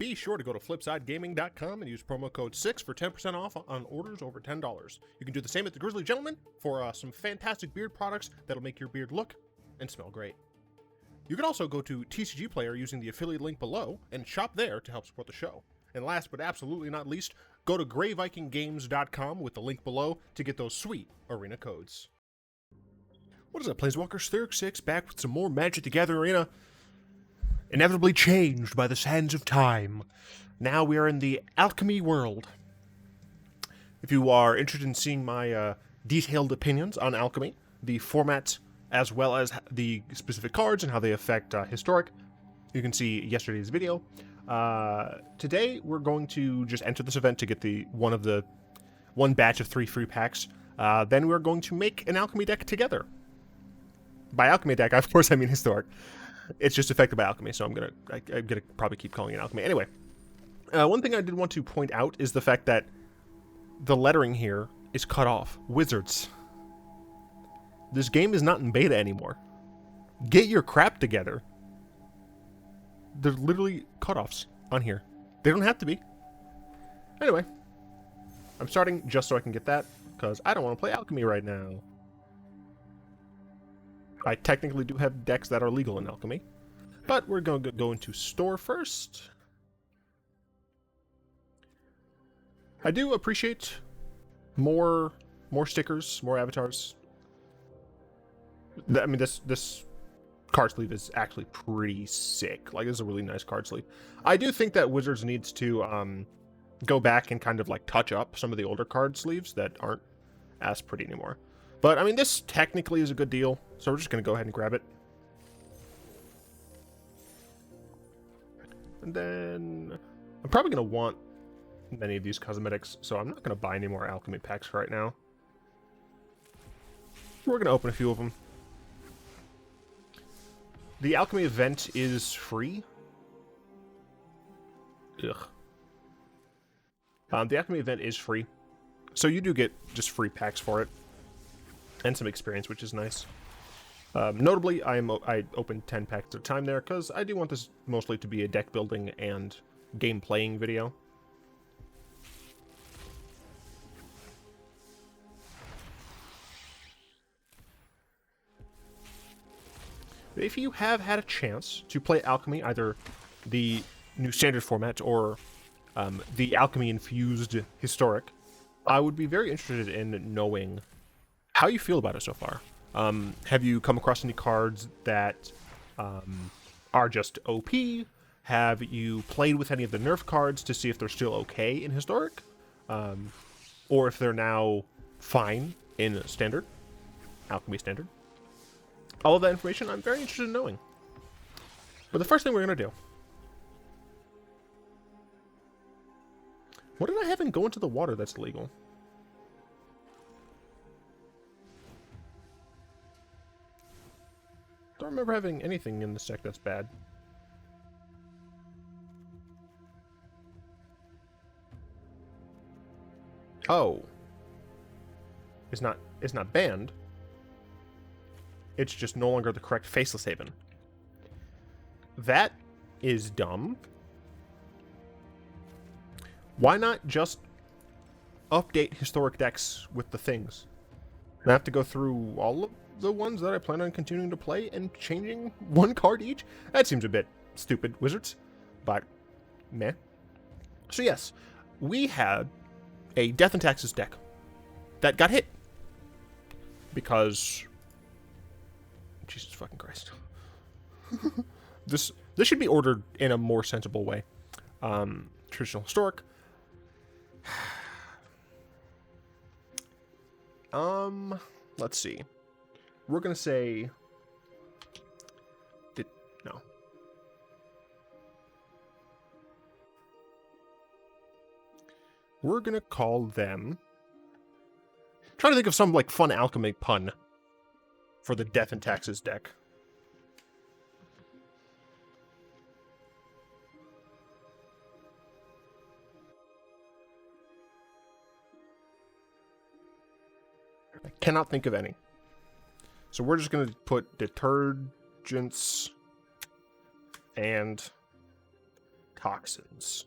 Be sure to go to flipsidegaming.com and use promo code 6 for 10% off on orders over $10. You can do the same at the Grizzly Gentleman for some fantastic beard products that'll make your beard look and smell great. You can also go to TCG Player using the affiliate link below and shop there to help support the show. And last but absolutely not least, go to greyvikinggames.com with the link below to get those sweet arena codes. What is up, Planeswalkers? Theric6 back with some more Magic the Gathering Arena. Inevitably changed by the sands of time. Now we are in the Alchemy world. If you are interested in seeing my detailed opinions on Alchemy, the format, as well as the specific cards and how they affect Historic, you can see yesterday's video. Today we're going to just enter this event to get one batch of 3 free packs. Then we're going to make an Alchemy deck together. By Alchemy deck, of course, I mean Historic. It's just affected by Alchemy, so I'm gonna probably keep calling it Alchemy. Anyway, one thing I did want to point out is the fact that the lettering here is cut off. Wizards. This game is not in beta anymore. Get your crap together. There's literally cutoffs on here. They don't have to be. Anyway, I'm starting just so I can get that, because I don't want to play Alchemy right now. I technically do have decks that are legal in Alchemy, but we're going to go into store first. I do appreciate more stickers, more avatars. I mean, this card sleeve is actually pretty sick. Like, this is a really nice card sleeve. I do think that Wizards needs to go back and kind of like touch up some of the older card sleeves that aren't as pretty anymore. But, I mean, this technically is a good deal, so we're just going to go ahead and grab it. And then I'm probably going to want many of these cosmetics, so I'm not going to buy any more Alchemy packs right now. We're going to open a few of them. The Alchemy event is free. Ugh. The Alchemy event is free, so you do get just free packs for it. And some experience, which is nice. Notably, I opened 10 packs at a time there, because I do want this mostly to be a deck building and game playing video. If you have had a chance to play Alchemy, either the new standard format or the Alchemy-infused Historic, I would be very interested in knowing how you feel about it so far. Have you come across any cards that are just OP? Have you played with any of the nerf cards to see if they're still okay in Historic? Or if they're now fine in Standard? Alchemy Standard? All of that information I'm very interested in knowing. But the first thing we're going to do... What did I have in go into the water that's legal? I don't remember having anything in this deck that's bad. Oh. It's not banned. It's just no longer the correct Faceless Haven. That is dumb. Why not just update Historic decks with the things? I have to go through all of the ones that I plan on continuing to play and changing one card each? That seems a bit stupid, Wizards. But, meh. So yes, we had a Death and Taxes deck that got hit. Because... Jesus fucking Christ. This should be ordered in a more sensible way. Traditional Historic. Let's see. We're gonna say... No. We're gonna call them... trying to think of some, like, fun Alchemy pun for the Death and Taxes deck. I cannot think of any. So we're just going to put detergents and... toxins.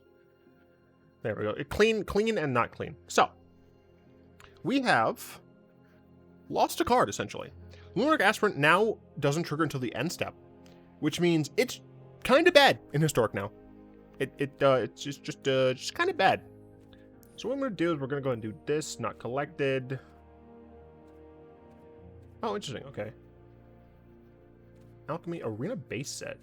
There we go. Clean and not clean. So, we have lost a card, essentially. Luminarch Aspirant now doesn't trigger until the end step, which means it's kind of bad in Historic now. It's just kind of bad. So what I'm going to do is we're going to go ahead and do this, not collected. Oh, interesting. Okay. Alchemy Arena base set.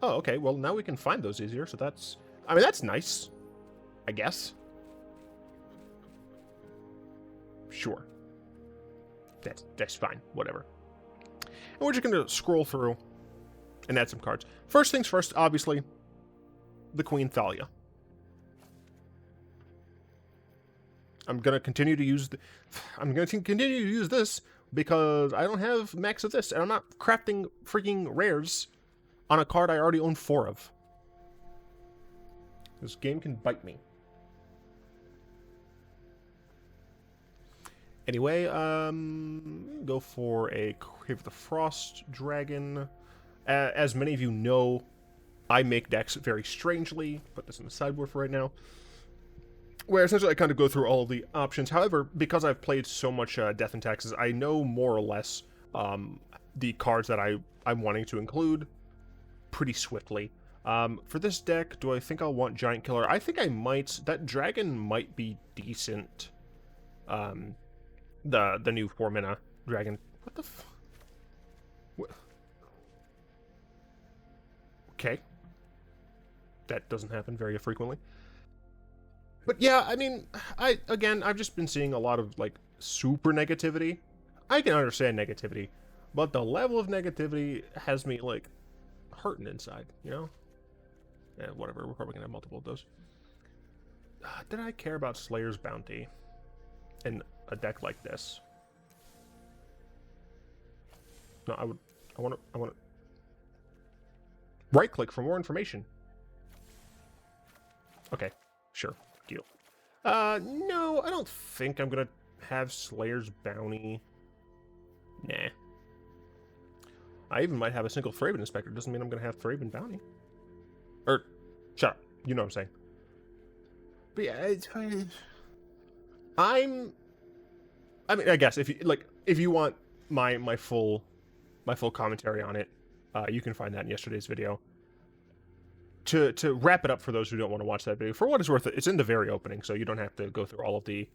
Oh, okay. Well, now we can find those easier, so that's... I mean, that's nice, I guess. Sure. That's fine. Whatever. And we're just going to scroll through and add some cards. First things first, obviously, the Queen Thalia. I'm going to continue to use this because I don't have max of this, and I'm not crafting freaking rares on a card I already own 4 of. This game can bite me. Anyway, go for a Crave of the Frost Dragon. As many of you know, I make decks very strangely. Put this in the sideboard for right now. Where essentially I kind of go through all of the options. However, because I've played so much Death and Taxes, I know more or less the cards that I'm wanting to include pretty swiftly. For this deck, do I think I'll want Giant Killer? I think I might. That dragon might be decent. The new 4-mana dragon. What the f... What? Okay. That doesn't happen very frequently. But yeah, I mean, I've just been seeing a lot of, like, super negativity. I can understand negativity, but the level of negativity has me, like, hurting inside, you know? Yeah, whatever, we're probably gonna have multiple of those. Did I care about Slayer's Bounty in a deck like this? No, I want to right click for more information. Okay, sure, deal. No, I don't think I'm gonna have Slayer's Bounty. Nah. I even might have a single Thraben Inspector. Doesn't mean I'm gonna have Thraben Bounty. Or, shut up. You know what I'm saying. But yeah, I mean, I guess if you want my full commentary on it, you can find that in yesterday's video. To wrap it up for those who don't want to watch that video, for what it's worth, it's in the very opening, so you don't have to go through all of the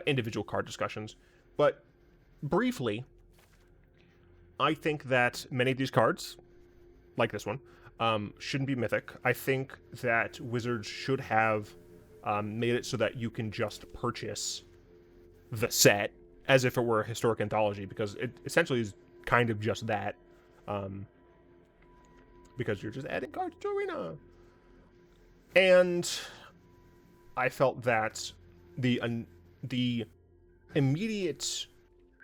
individual card discussions. But briefly, I think that many of these cards, like this one, shouldn't be mythic. I think that Wizards should have made it so that you can just purchase the set as if it were a historic anthology, because it essentially is kind of just that. Because you're just adding cards to Arena. And I felt that the immediate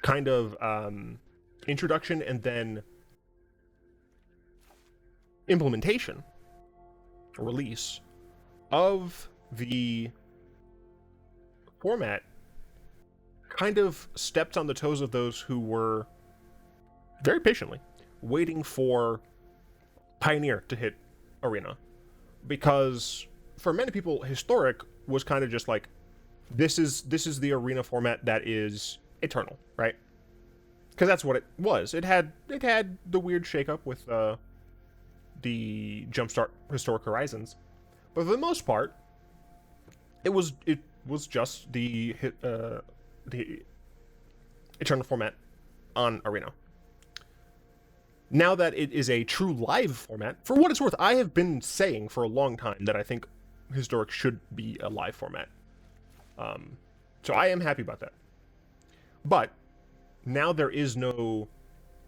kind of introduction and then implementation, release of the format kind of stepped on the toes of those who were very patiently waiting for Pioneer to hit Arena, because for many people, Historic was kind of just like, this is the Arena format that is eternal, right? Because that's what it was. It had the weird shakeup with the Jumpstart Historic Horizons, but for the most part, it was just the eternal format on Arena. Now that it is a true live format, for what it's worth, I have been saying for a long time that I think Historic should be a live format. So I am happy about that. But now there is no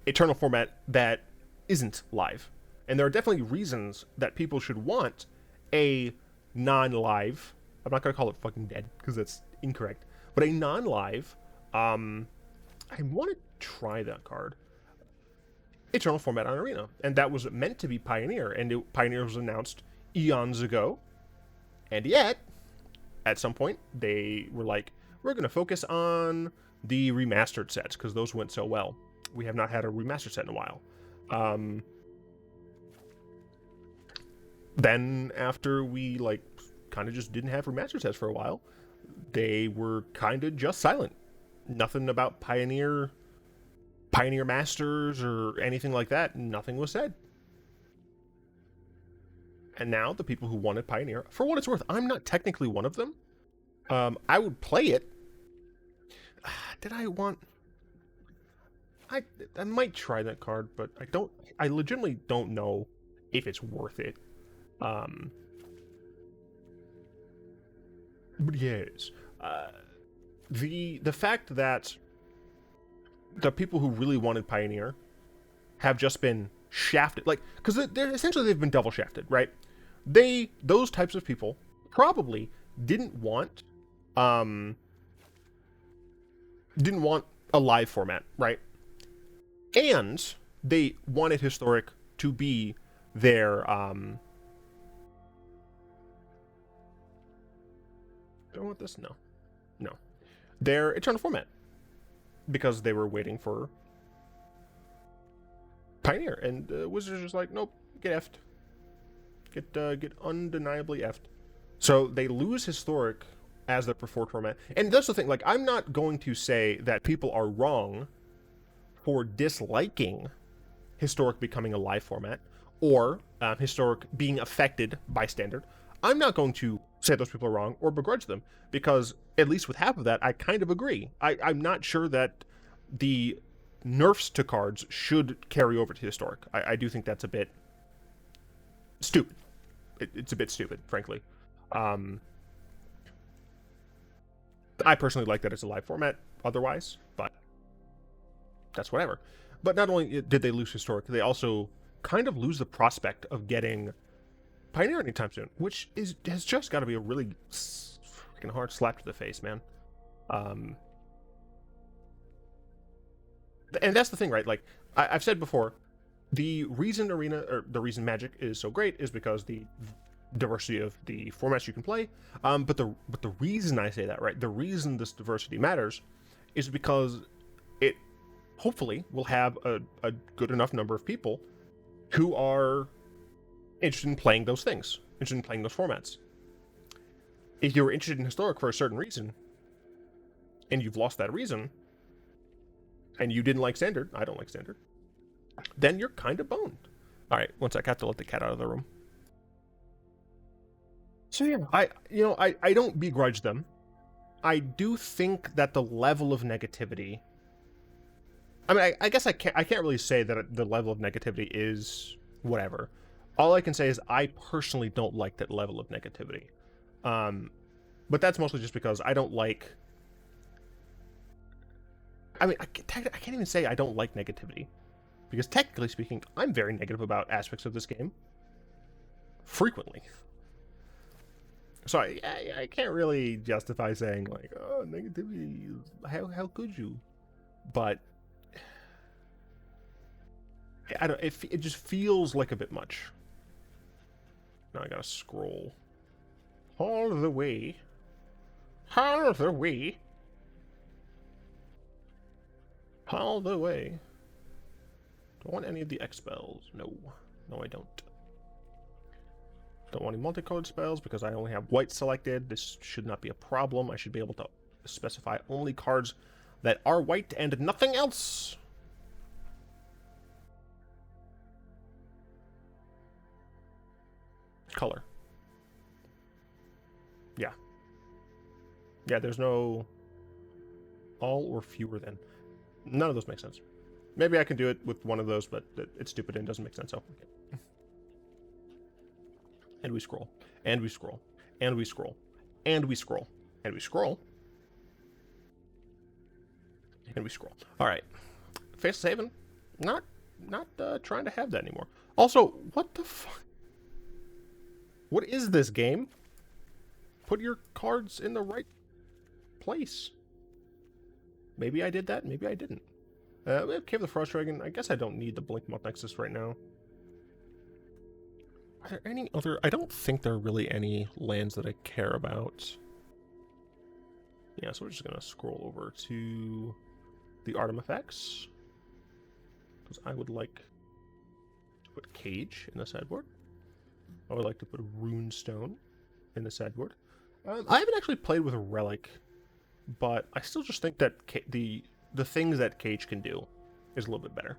Eternal format that isn't live. And there are definitely reasons that people should want a non-live, I'm not going to call it fucking dead, because that's incorrect, but a non-live, I want to try that card, Eternal format on Arena. And that was meant to be Pioneer, and Pioneer was announced eons ago, and yet, at some point, they were like, we're going to focus on the remastered sets, because those went so well. We have not had a remastered set in a while. Then after we, like, kind of just didn't have remaster sets for a while, they were kind of just silent. Nothing about Pioneer Masters or anything like that. Nothing was said. And now the people who wanted Pioneer, for what it's worth, I'm not technically one of them. I would play it. Did I want... I might try that card, but I legitimately don't know if it's worth it. But yes, the fact that the people who really wanted Pioneer have just been shafted, like, because they've been double shafted, right? Those types of people probably didn't want a live format, right? And they wanted Historic to be their don't want this? No. Their eternal format. Because they were waiting for Pioneer. And Wizards are just like, nope, get effed. Get undeniably effed. So they lose Historic as their preferred format. And that's the thing, like, I'm not going to say that people are wrong for disliking Historic becoming a live format, or Historic being affected by Standard. I'm not going to say those people are wrong or begrudge them, because at least with half of that, I kind of agree. I'm not sure that the nerfs to cards should carry over to Historic. I do think that's a bit stupid. It's a bit stupid, frankly. I personally like that it's a live format otherwise, but that's whatever. But not only did they lose Historic, they also kind of lose the prospect of getting Pioneer anytime soon, which has just got to be a really freaking hard slap to the face, man. And that's the thing, right? Like, I've said before, the reason the reason Magic is so great is because the diversity of the formats you can play. But the reason I say that, right? The reason this diversity matters is because it hopefully will have a good enough number of people who are interested in playing those things, interested in playing those formats. If you're interested in Historic for a certain reason, and you've lost that reason, and you didn't like Standard, I don't like Standard, then you're kind of boned. All right, one sec, I have to let the cat out of the room. So yeah, I don't begrudge them. I do think that the level of negativity, I mean, I guess I can't really say that the level of negativity is whatever. All I can say is I personally don't like that level of negativity. But that's mostly just because I don't like... I mean, I can't even say I don't like negativity. Because technically speaking, I'm very negative about aspects of this game. Frequently. So I can't really justify saying, like, oh, negativity, how could you? But... I don't... It just feels like a bit much. Now I gotta scroll all the way. All the way. All the way. Do I want any of the X spells? No. No, I don't. Don't want any multicolored spells because I only have white selected. This should not be a problem. I should be able to specify only cards that are white and nothing else. Color. Yeah, there's no all or fewer than. None of those make sense. Maybe I can do it with one of those, but it's stupid and doesn't make sense. So, okay. And we scroll, and we scroll, and we scroll, and we scroll, and we scroll, and we scroll. All right, Faceless Haven, not trying to have that anymore. Also, what the fuck? What is this game? Put your cards in the right place. Maybe I did that, maybe I didn't. We have Cave of the Frost Dragon. I guess I don't need the Blink Moth Nexus right now. Are there any other... I don't think there are really any lands that I care about. Yeah, so we're just going to scroll over to the Artem effects. Because I would like to put Cage in the sideboard. I would like to put a Runestone in the sideboard. I haven't actually played with a Relic, but I still just think that the things that Cage can do is a little bit better.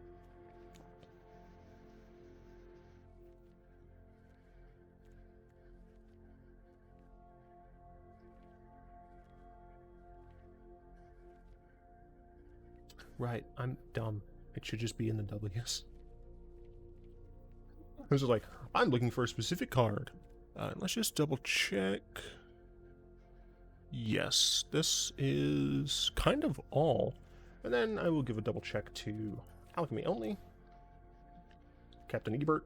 Right, I'm dumb. It should just be in the W's. This is like, I'm looking for a specific card. Let's just double check. Yes, this is kind of all. And then I will give a double check to Alchemy only. Captain Eberhart.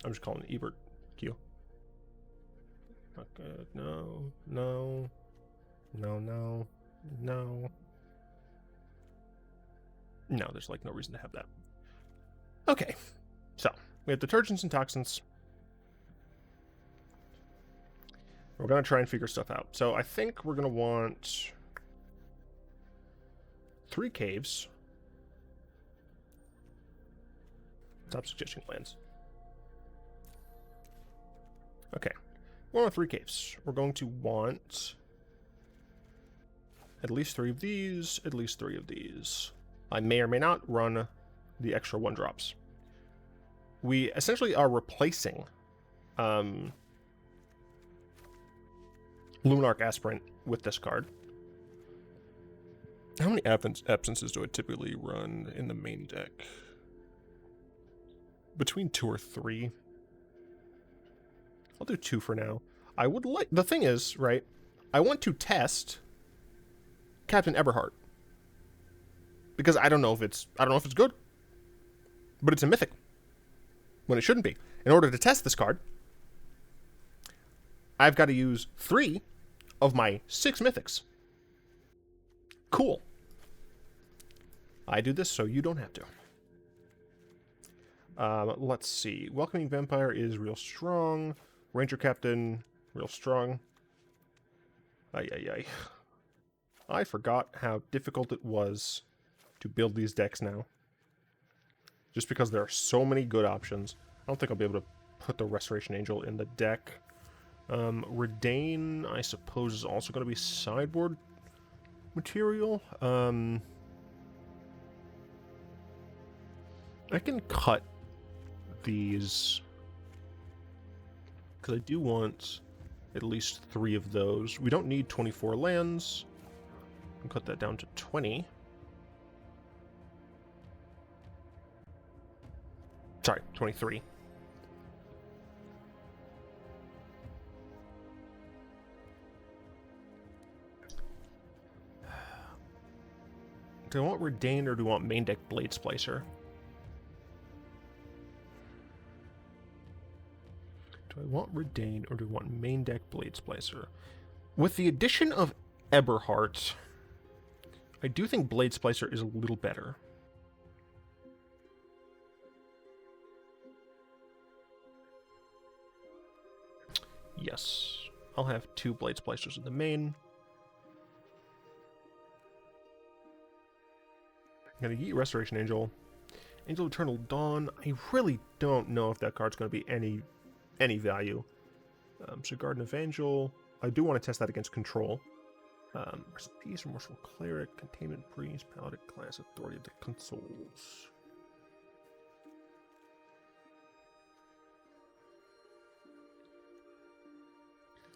I'm just calling it Ebert. Q. Not good. No, no, no, no, no. No, there's like no reason to have that. Okay, so we have detergents and toxins. We're going to try and figure stuff out. So I think we're going to want 3 caves. Stop suggesting lands. Okay, we're on 3 caves. We're going to want at least 3 of these, at least 3 of these. I may or may not run the extra 1-drops. We essentially are replacing Luminarch Aspirant with this card. How many absences do I typically run in the main deck? Between 2 or 3. I'll do 2 for now. I would like... The thing is, right, I want to test Captain Eberhart. Because I don't know if it's good. But it's a mythic. When it shouldn't be. In order to test this card, I've got to use 3 of my 6 mythics. Cool. I do this so you don't have to. Let's see. Welcoming Vampire is real strong. Ranger-Captain, real strong. Ay, ay, ay. I forgot how difficult it was to build these decks now. Just because there are so many good options. I don't think I'll be able to put the Restoration Angel in the deck. Reidane, I suppose, is also going to be sideboard material. I can cut these, because I do want at least 3 of those. We don't need 24 lands. I can cut that down to 20. Sorry, 23. Do I want Reidane or do I want main deck Blade Splicer? Do I want Reidane or do I want main deck Blade Splicer? With the addition of Eberhart, I do think Blade Splicer is a little better. Yes, I'll have 2 Blade Splicers in the main. I'm going to yeet Restoration Angel. Angel of Eternal Dawn. I really don't know if that card's going to be any value. Sigardian Evangel. I do want to test that against Control. Rest in Peace, Remorseful Cleric, Containment Priest, Paladin Class, Authority of the Consuls.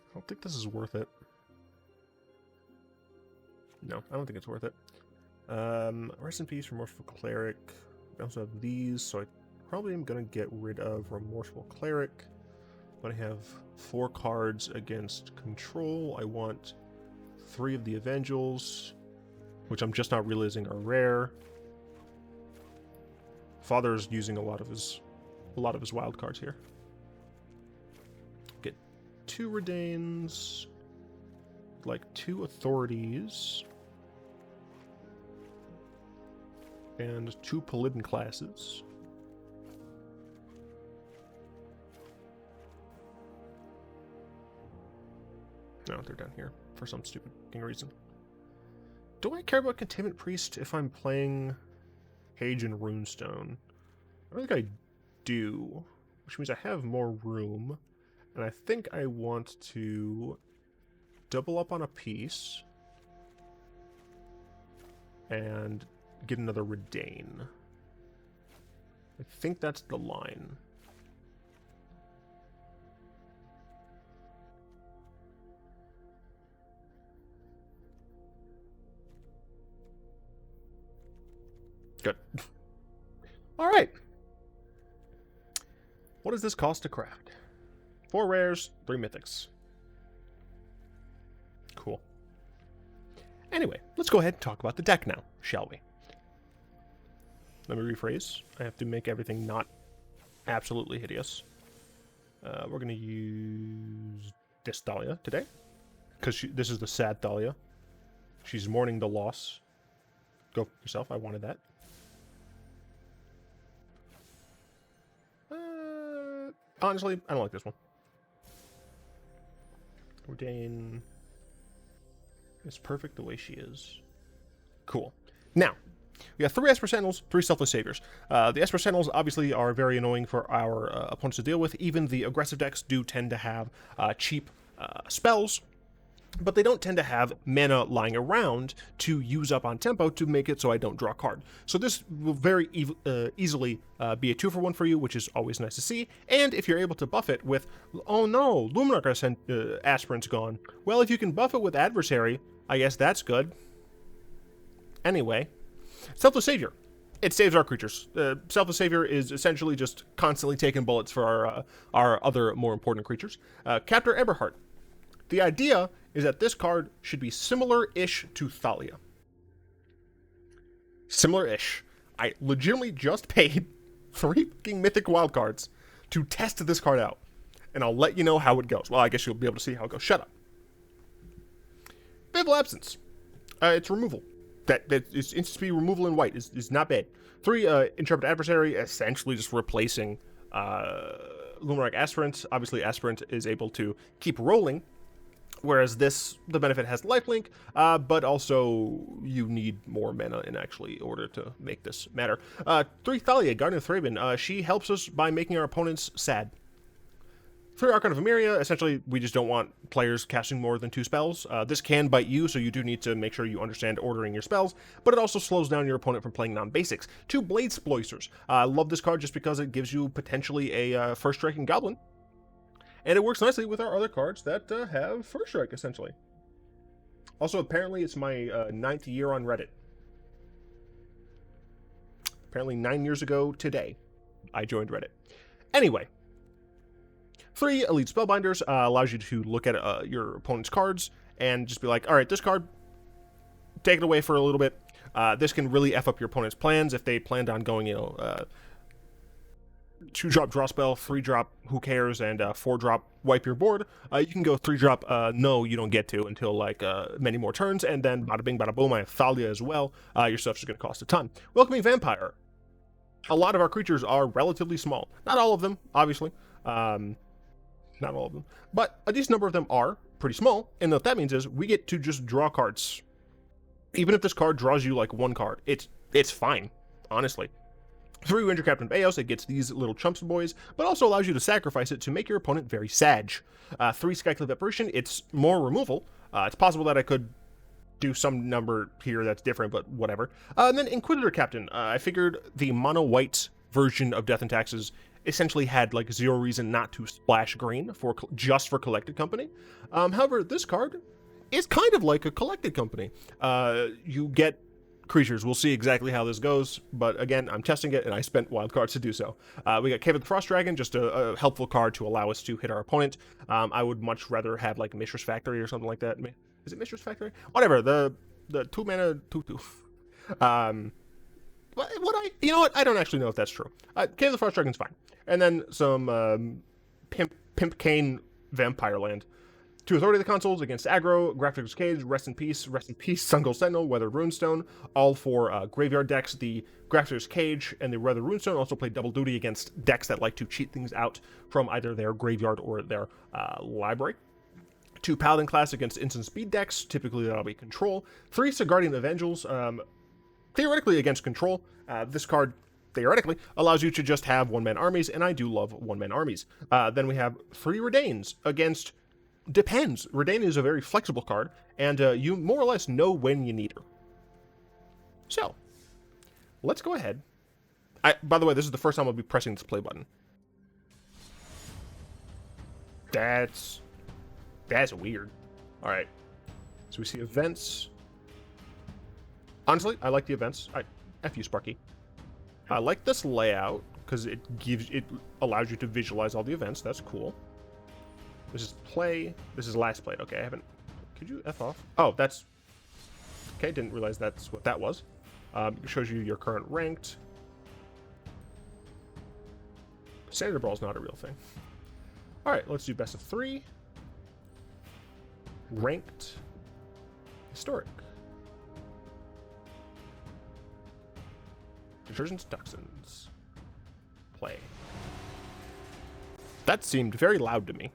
I don't think this is worth it. No, I don't think it's worth it. Rest in Peace, Remorseful Cleric. I also have these, so I probably am going to get rid of Remorseful Cleric. But I have 4 cards against Control. I want 3 of the Evangels, which I'm just not realizing are rare. Father's using a lot of his wild cards here. Get 2 Reidanes, like 2 Authorities, and 2 Paladin Classes. No, they're down here for some stupid reason. Do I care about Containment Priest if I'm playing Cage and Runestone? I don't think I do. which means I have more room. And I think I want to double up on a piece and get another Reidane. I think that's the line. Good. All right. What does this cost to craft? 4 rares, 3 mythics. Cool. Anyway, let's go ahead and talk about the deck now, shall we? Let me rephrase. I have to make everything not absolutely hideous. We're going to use this Thalia today, because this is the sad Thalia. She's mourning the loss. Go for yourself. I wanted that. Honestly, I don't like this one. Reidane is perfect the way she is. Cool. Now, we have 3 Esper Sentinels, 3 Selfless Saviors. The Esper Sentinels obviously are very annoying for our opponents to deal with. Even the aggressive decks do tend to have cheap spells, but they don't tend to have mana lying around to use up on tempo to make it so I don't draw a card. So this will very easily be a 2-for-1 for you, which is always nice to see. And if you're able to buff it with, oh no, Luminarch Aspirant's gone. Well, if you can buff it with Adversary, I guess that's good. Anyway, Selfless Savior. It saves our creatures. Selfless Savior is essentially just constantly taking bullets for our other more important creatures. Captain Eberhart. The idea is that this card should be similar-ish to Thalia. Similar-ish. I legitimately just paid 3 fucking mythic wildcards to test this card out. And I'll let you know how it goes. Well, I guess you'll be able to see how it goes. Shut up. Fateful Absence. It's removal. That is instant speed removal in white is not bad. 3 Intrepid Adversary, essentially just replacing Luminarch Aspirant. Obviously, Aspirant is able to keep rolling, whereas this, the benefit has lifelink, but also you need more mana in order to make this matter. 3 Thalia, Guardian of Thraben. She helps us by making our opponents sad. 3 Archon of Emeria, essentially we just don't want players casting more than 2 spells. This can bite you, so you do need to make sure you understand ordering your spells, but it also slows down your opponent from playing non-basics. 2 Blade Splicers. I love this card just because it gives you potentially a first striking goblin. And it works nicely with our other cards that have first strike, essentially. Also, apparently it's my 9th year on Reddit. Apparently 9 years ago today, I joined Reddit. Anyway. 3 Elite Spellbinders allows you to look at your opponent's cards and just be like, all right, this card, take it away for a little bit. This can really F up your opponent's plans if they planned on going, 2-drop draw spell, 3-drop who cares, and 4-drop wipe your board. You can go 3-drop no, you don't get to until like many more turns, and then bada bing bada boom, I have Thalia as well. Your stuff's just going to cost a ton. Welcoming Vampire. A lot of our creatures are relatively small. Not all of them, obviously. Not all of them. But a decent number of them are pretty small, and what that means is we get to just draw cards. Even if this card draws you like 1 card, it's fine, honestly. 3 Ranger-Captain of Eos, it gets these little chumps boys, but also allows you to sacrifice it to make your opponent very sad. 3 Skyclave Apparition, it's more removal. It's possible that I could do some number here that's different, but whatever. And then Inquisitor Captain. I figured the mono-white version of Death and Taxes essentially had like 0 reason not to splash green just for Collected Company. However, this card is kind of like a Collected Company. You get creatures. We'll see exactly how this goes, but again, I'm testing it, and I spent wild cards to do so. We got Cave of the Frost Dragon, just a helpful card to allow us to hit our opponent. I would much rather have like Mistress Factory or something like that. Is it Mistress Factory? Whatever. The 2-mana 2/2. You know what? I don't actually know if that's true. Cave of the Frost Dragon's fine. And then some Pimp Cane Vampire Land. 2 Authority of the Consuls against aggro, Grafdigger's Cage, Rest in Peace, Sungold Sentinel, Weathered Runestone, all for graveyard decks. The Grafdigger's Cage and the Weathered Runestone also play double duty against decks that like to cheat things out from either their graveyard or their library. 2 Paladin Class against instant speed decks, typically that'll be Control. 3 Sigardian Evangels, theoretically against Control. This card, theoretically, allows you to just have one-man armies, and I do love one-man armies. Then we have 3 Reidanes against... Depends. Reidane is a very flexible card, and you more or less know when you need her. So, let's go ahead. By the way, this is the first time I'll be pressing this play button. That's weird. All right. So we see events. Honestly, I like the events. F you, Sparky. I like this layout because it allows you to visualize all the events. That's cool. This is play. This is last played. Okay, I haven't. Could you F off? Oh, that's. Okay, didn't realize that's what that was. It shows you your current ranked. Standard brawl is not a real thing. All right, let's do best of 3. Ranked. Historic. Detergents, Toxins. Play. That seemed very loud to me.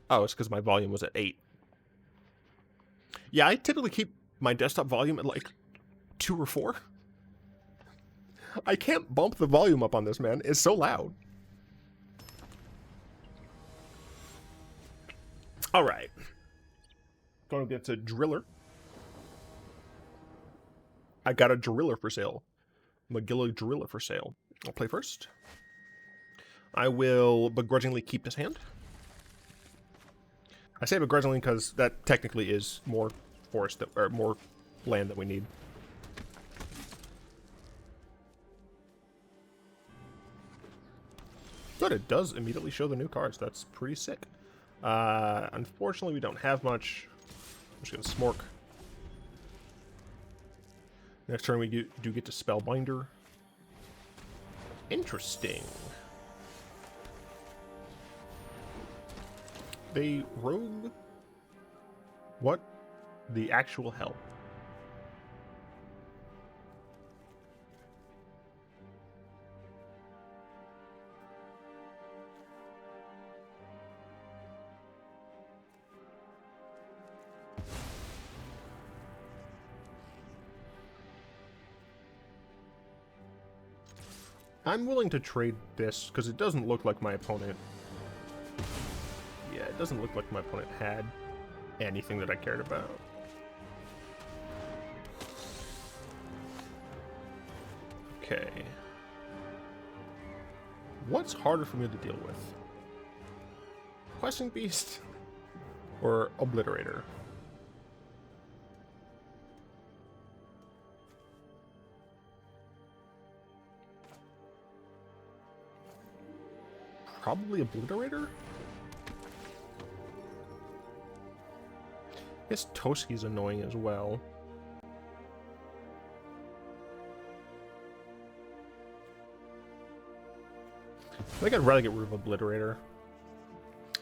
Oh, it's because my volume was at 8. Yeah, I typically keep my desktop volume at like 2 or 4. I can't bump the volume up on this, man. It's so loud. All right. Going to get to Driller. I got a Driller for sale. Magilla Driller for sale. I'll play first. I will begrudgingly keep this hand. I say begrudgingly because that technically is more forest or more land that we need. Good, it does immediately show the new cards. That's pretty sick. Unfortunately, we don't have much. I'm just gonna smork. Next turn, we do get to Spellbinder. Interesting. They rogue. What the actual hell? I'm willing to trade this, because it doesn't look like my opponent... Yeah, it doesn't look like my opponent had anything that I cared about. Okay. What's harder for me to deal with? Questing Beast or Obliterator? Probably Obliterator? I guess Toski's annoying as well. I think I'd rather get rid of Obliterator.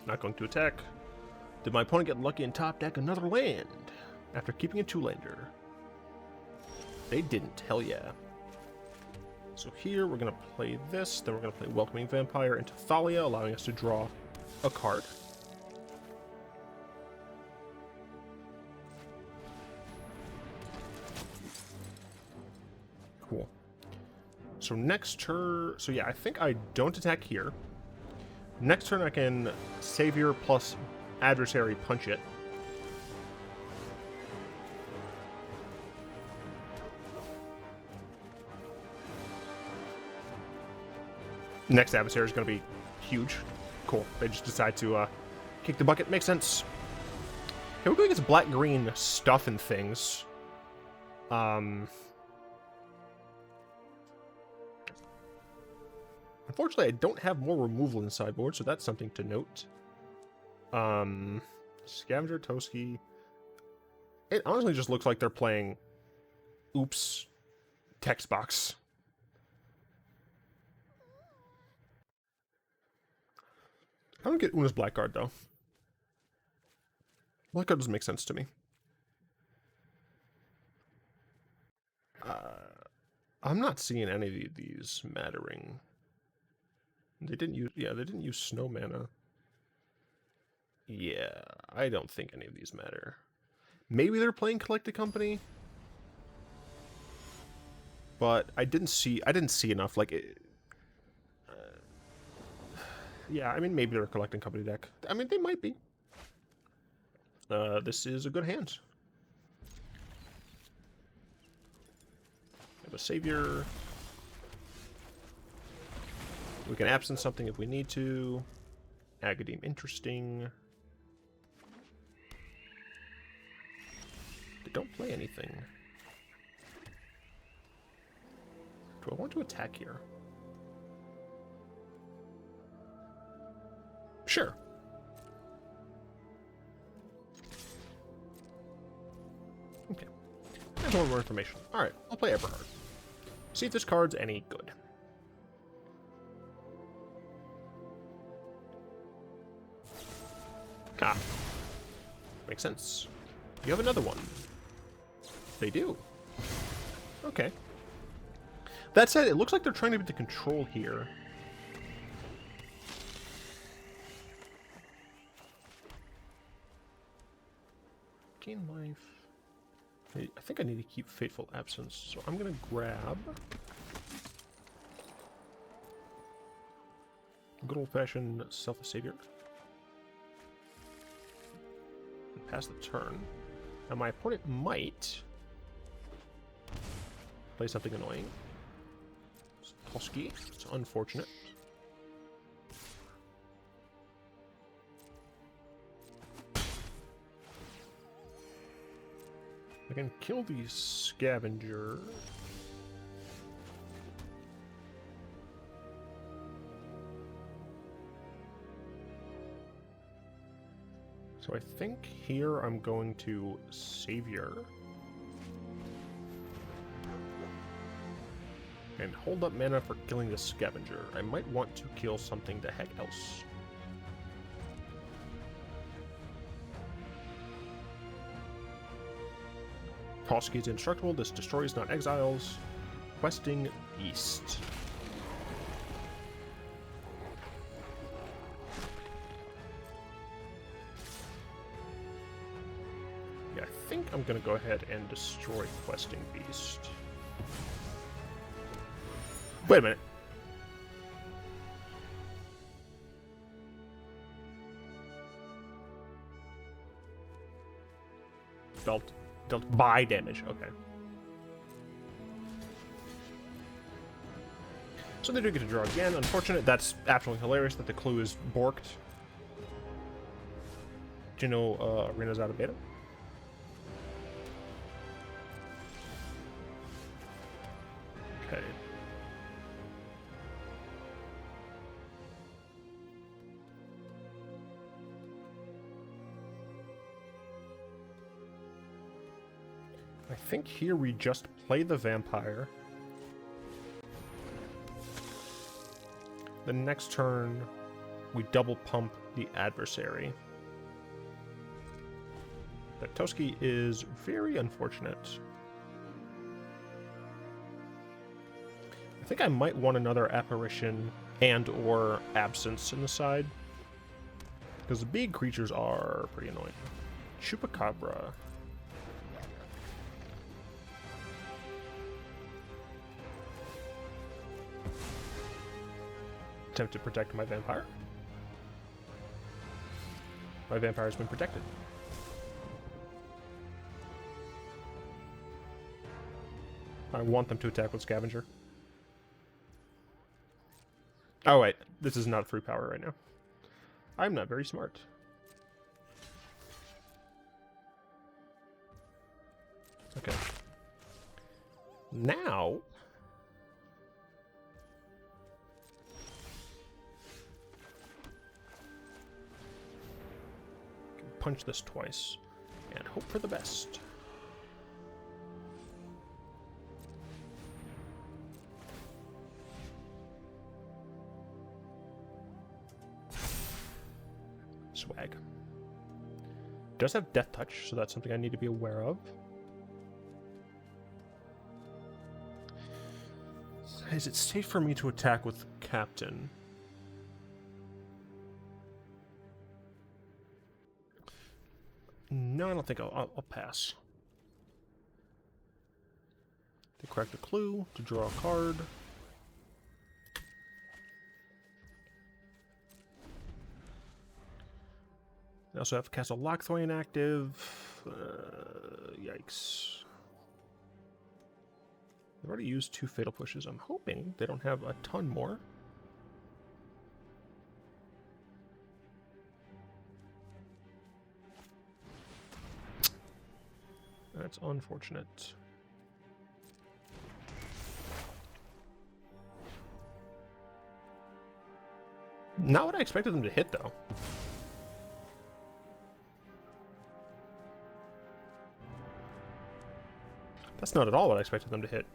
Not going to attack. Did my opponent get lucky and top deck another land after keeping a 2-lander? They didn't, hell yeah. So here we're going to play this, then we're going to play Welcoming Vampire into Thalia, allowing us to draw a card. Cool. So next turn, so yeah, I think I don't attack here. Next turn I can Savior plus Adversary punch it. Next Adversary is going to be huge. Cool. They just decide to kick the bucket. Makes sense. Okay, we're going against black-green stuff and things. Unfortunately, I don't have more removal in the sideboard, so that's something to note. Scavenger, Toski. It honestly just looks like they're playing Oops text box. I don't get Una's Blackguard, though. Blackguard doesn't make sense to me. I'm not seeing any of these mattering. They didn't use, yeah, they didn't use snow mana. Yeah, I don't think any of these matter. Maybe they're playing Collected Company? but I didn't see enough. Like, yeah, I mean, maybe they're a collecting company deck. I mean, they might be. This is a good hand. We have a Savior. We can absence something if we need to. Agadeem, interesting. They don't play anything. Do I want to attack here? Sure. Okay. I just want more information. Alright, I'll play Eberhart. See if this card's any good. Ah. Makes sense. You have another one. They do. Okay. That said, it looks like they're trying to get the control here. Gain life. I think I need to keep Fateful Absence, so I'm going to grab good old-fashioned Selfless Savior. And pass the turn. Now my opponent might play something annoying. Toski. It's unfortunate. I can kill the Scavenger. So I think here I'm going to Savior. And hold up mana for killing the Scavenger. I might want to kill something the heck else. Toski is indestructible. This destroys, not exiles. Questing East. Yeah, I think I'm going to go ahead and destroy Questing Beast. Wait a minute. Dealt by damage. Okay. So they do get to draw again. Unfortunate. That's absolutely hilarious that the clue is borked. Do you know Arena's out of beta? Okay. I think here we just play the Vampire. The next turn, we double pump the Adversary. That Toski is very unfortunate. I think I might want another Apparition and or Absence in the side. Because the big creatures are pretty annoying. Chupacabra. Attempt to protect my Vampire. My Vampire has been protected. I want them to attack with Scavenger. Oh wait, this is not free power right now. I'm not very smart. Okay. Now... punch this twice and hope for the best. Swag. Does have Death Touch, so that's something I need to be aware of. Is it safe for me to attack with Captain? No, I don't think I'll pass. The Crack the clue to draw a card. I also have Castle Lockthwain active. Yikes. I've already used 2 Fatal Pushes. I'm hoping they don't have a ton more. That's unfortunate. Not what I expected them to hit, though. That's not at all what I expected them to hit.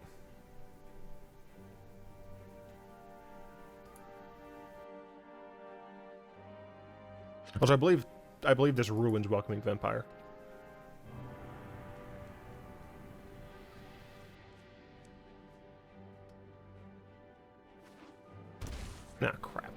Also, I believe this ruins Welcoming Vampire. Nah, crap.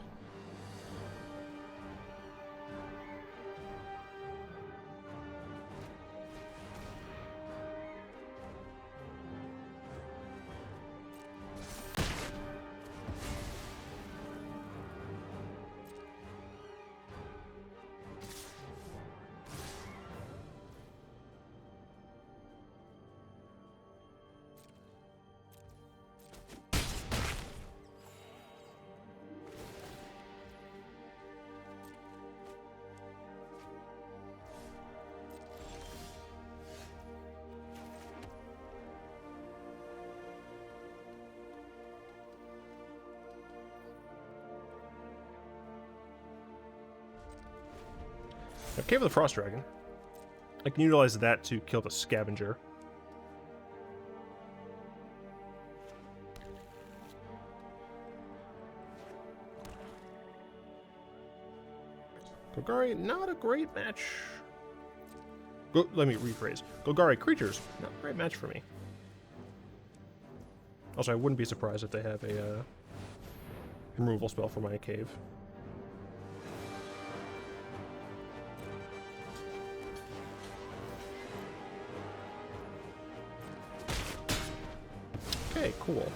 I Cave of the Frost Dragon. I can utilize that to kill the Scavenger. Golgari, not a great match. Let me rephrase. Golgari creatures, not a great match for me. Also, I wouldn't be surprised if they have a removal spell for my cave. Okay, cool.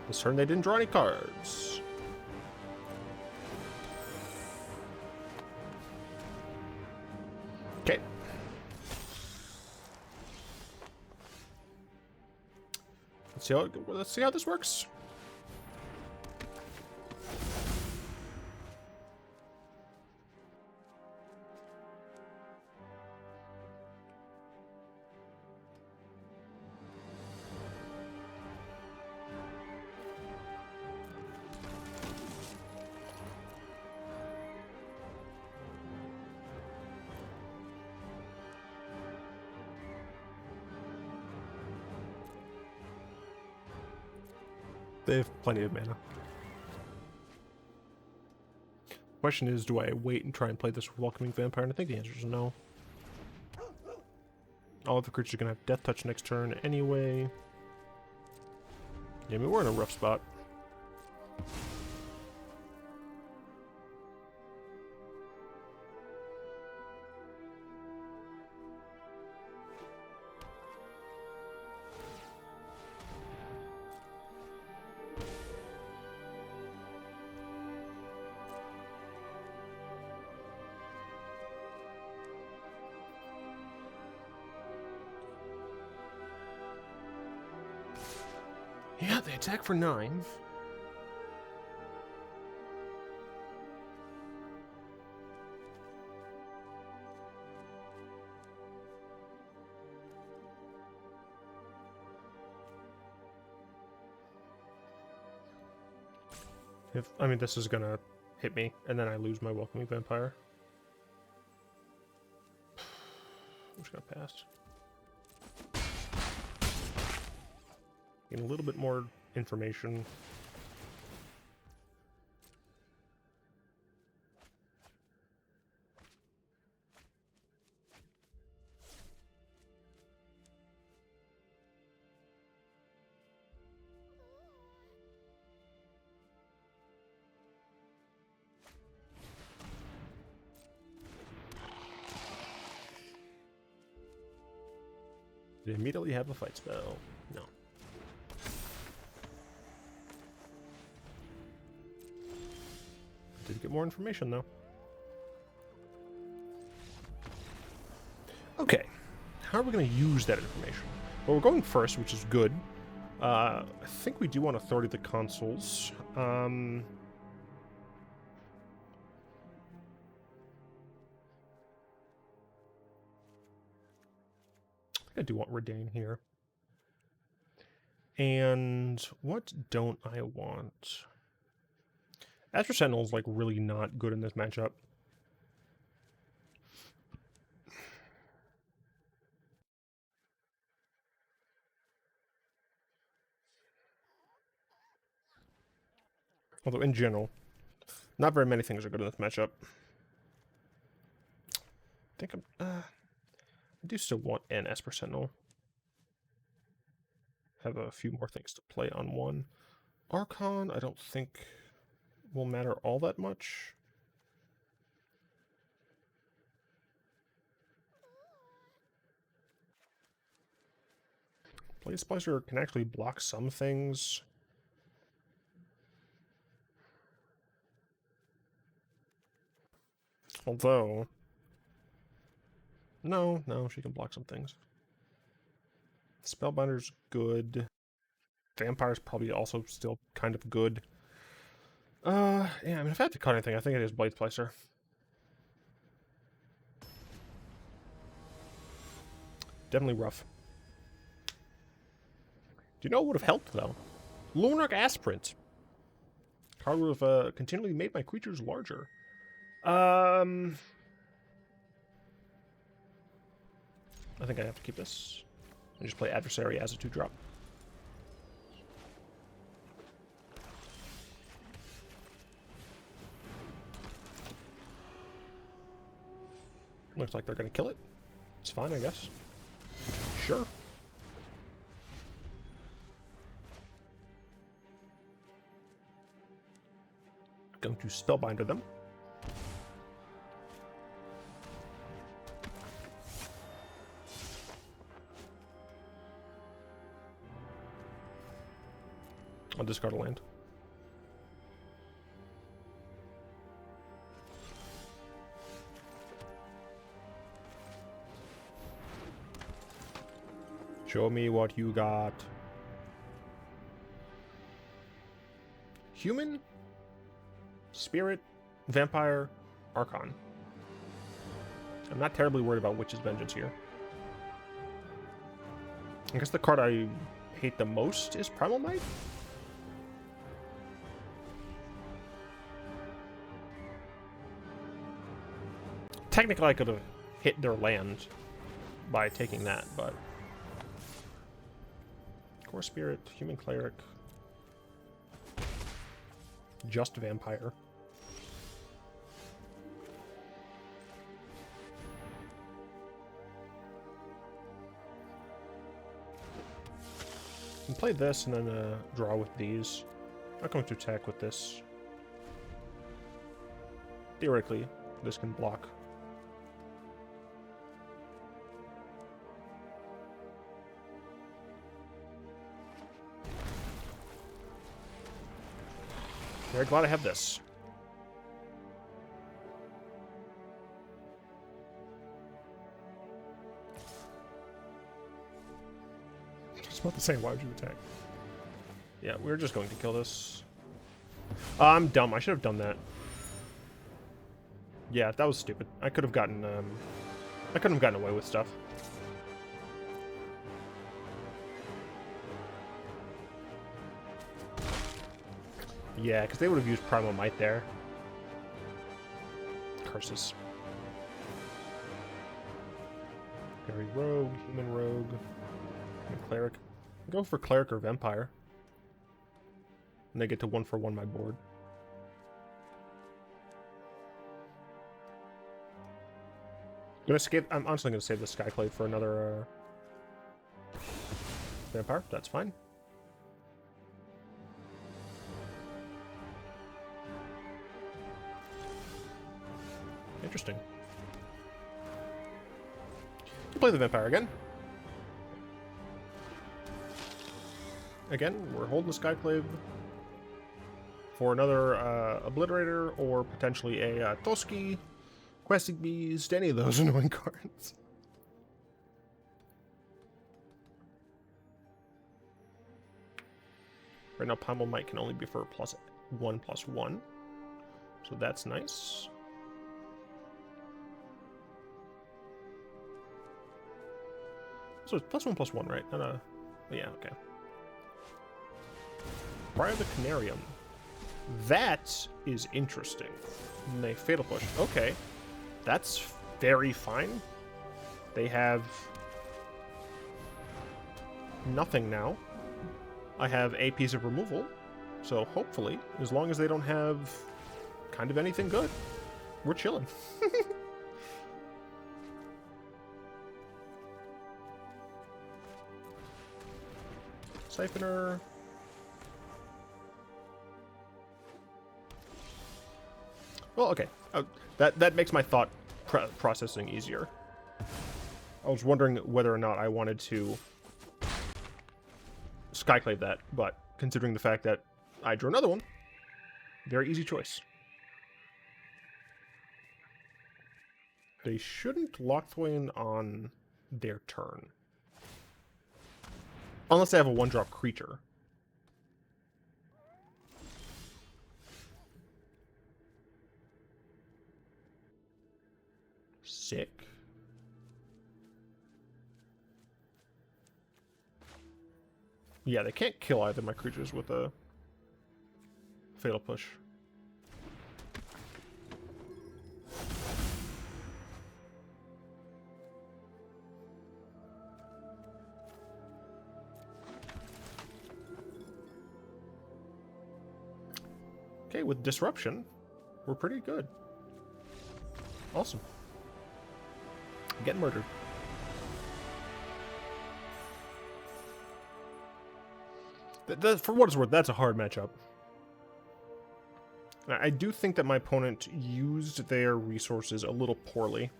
This turn they didn't draw any cards. Okay. Let's see how this works. They have plenty of mana. Question is, do I wait and try and play this Welcoming Vampire? And I think the answer is no. All of the creatures are going to have Death Touch next turn anyway. Yeah, I mean, we're in a rough spot. Yeah, they attack for 9. I mean, this is gonna hit me, and then I lose my Welcoming Vampire. I'm just gonna pass. Getting a little bit more information. They immediately have a fight spell. No. get more information, though. Okay. How are we going to use that information? Well, we're going first, which is good. I think we do want Authority of the Consuls. I do want Reidane here. And what don't I want? Esper Sentinel is like really not good in this matchup. Although in general, not very many things are good in this matchup. I think I do still want an Esper Sentinel. Have a few more things to play on one. Archon, I don't think will matter all that much. Blade Splicer can actually block some things. Although, no, she can block some things. Spellbinder's good. Vampire's probably also still kind of good. Yeah, I mean, if I have to cut anything, I think it is Blade Splicer. Definitely rough. Do you know what would have helped, though? Luminarch Aspirant. Card would have continually made my creatures larger. I think I have to keep this. And just play Adversary as a 2-drop. Looks like they're going to kill it. It's fine, I guess. Sure. Going to Spellbinder them. I'll discard a land. Show me what you got. Human, Spirit, Vampire, Archon. I'm not terribly worried about Witch's Vengeance here. I guess the card I hate the most is Primal Might. Technically, I could have hit their land by taking that, but... Core Spirit, Human Cleric. Just Vampire. And play this and then draw with these. I'm not going to attack with this. Theoretically, this can block. Very glad I have this. It's about the same. Why would you attack? Yeah, we're just going to kill this. I'm dumb. I should have done that. Yeah, that was stupid. I could have gotten away with stuff. Yeah, because they would have used Primal Might there. Curses. Fairy Rogue, Human Rogue, Human Cleric. Go for Cleric or Vampire. And they get to 1-for-1 my board. I'm honestly going to save the Skyclave for another Vampire. That's fine. Interesting. You play the Vampire again. Again, we're holding the Skyclave for another Obliterator or potentially a Toski, Questing Beast, any of those annoying cards. Right now, Pommel Might can only be for +1/+1, so that's nice. So it's +1/+1, right? Not yeah, okay. Briar the Canarium. That is interesting. And they Fatal Push. Okay. That's very fine. They have nothing now. I have a piece of removal. So hopefully, as long as they don't have kind of anything good, we're chilling. Siphoner. Well, okay. That makes my thought processing easier. I was wondering whether or not I wanted to Skyclave that, but considering the fact that I drew another one, very easy choice. They shouldn't Lochthwain on their turn. Unless they have a 1-drop creature. Sick. Yeah, they can't kill either of my creatures with a Fatal Push. Okay, with Disruption, we're pretty good. Awesome. Get murdered. For what it's worth, that's a hard matchup. I do think that my opponent used their resources a little poorly.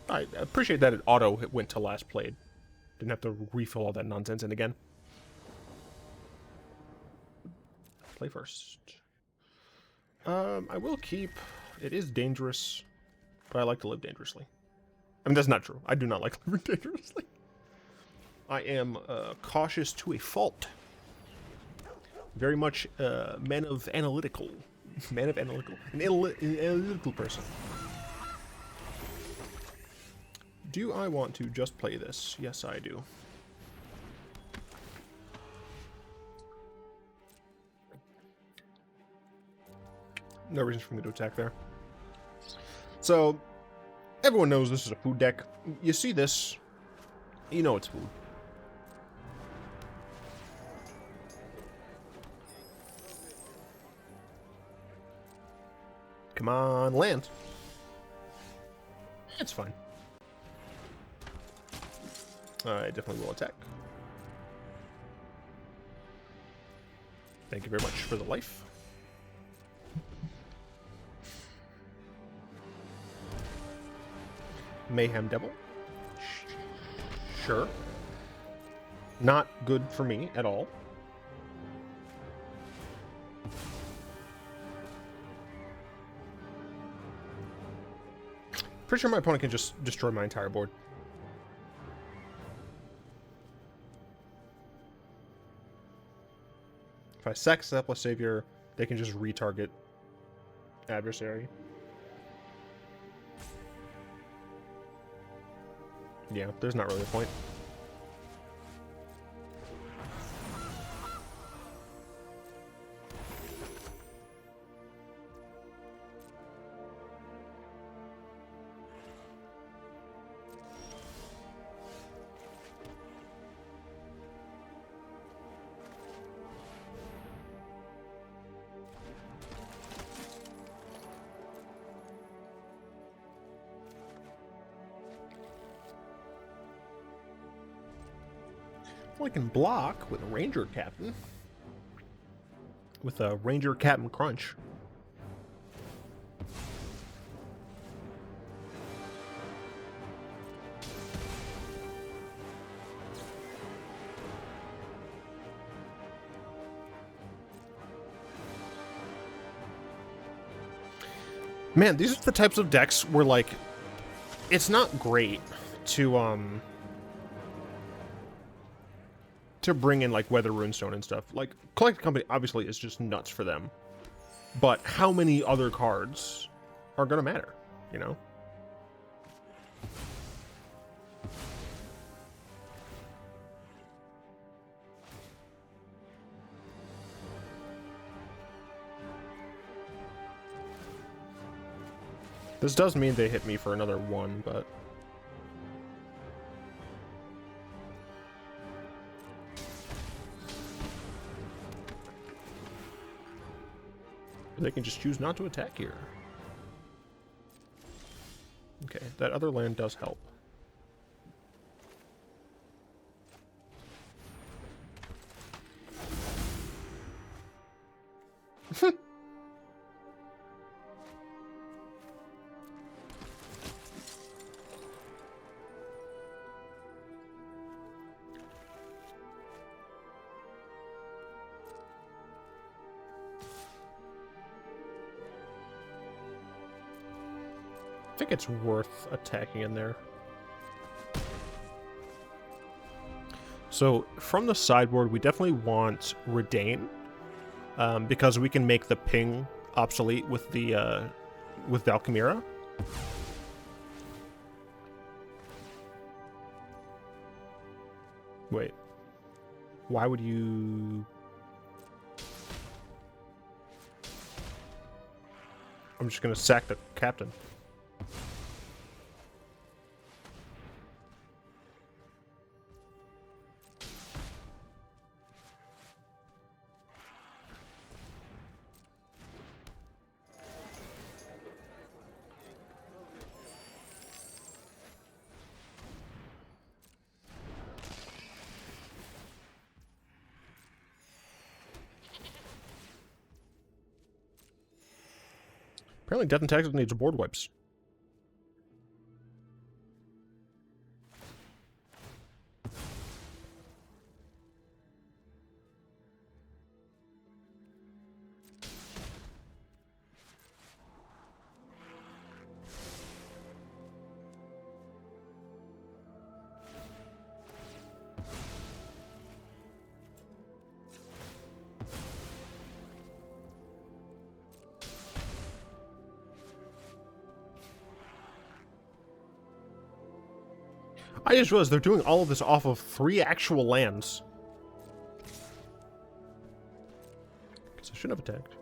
I appreciate that it auto went to last played. Didn't have to refill all that nonsense in again. Play first. I will keep... It is dangerous, but I like to live dangerously. I mean, that's not true. I do not like living dangerously. I am cautious to a fault. Very much man of analytical. Man of analytical. An analytical person. Do I want to just play this? Yes, I do. No reason for me to attack there. So, everyone knows this is a food deck. You see this, you know it's food. Come on, land. It's fine. I definitely will attack. Thank you very much for the life. Mayhem Devil. Sure. Not good for me at all. Pretty sure my opponent can just destroy my entire board. If I sack Selfless Savior, they can just retarget adversary. Yeah, there's not really a point. Well, I can block with a Ranger-Captain. With a Ranger-Captain Crunch. Man, these are the types of decks where, like, it's not great to bring in, like, Weathered Runestone and stuff. Like, Collected Company obviously is just nuts for them. But how many other cards are gonna matter, you know? This does mean they hit me for another 1, but... they can just choose not to attack here. Okay, that other land does help. I think it's worth attacking in there. So from the sideboard, we definitely want Reidane, because we can make the ping obsolete with the with Valkymera. Wait, why would you? I'm just gonna sack the captain. Apparently Death and Taxes needs board wipes. I just realized they're doing all of this off of 3 actual lands. Guess I shouldn't have attacked.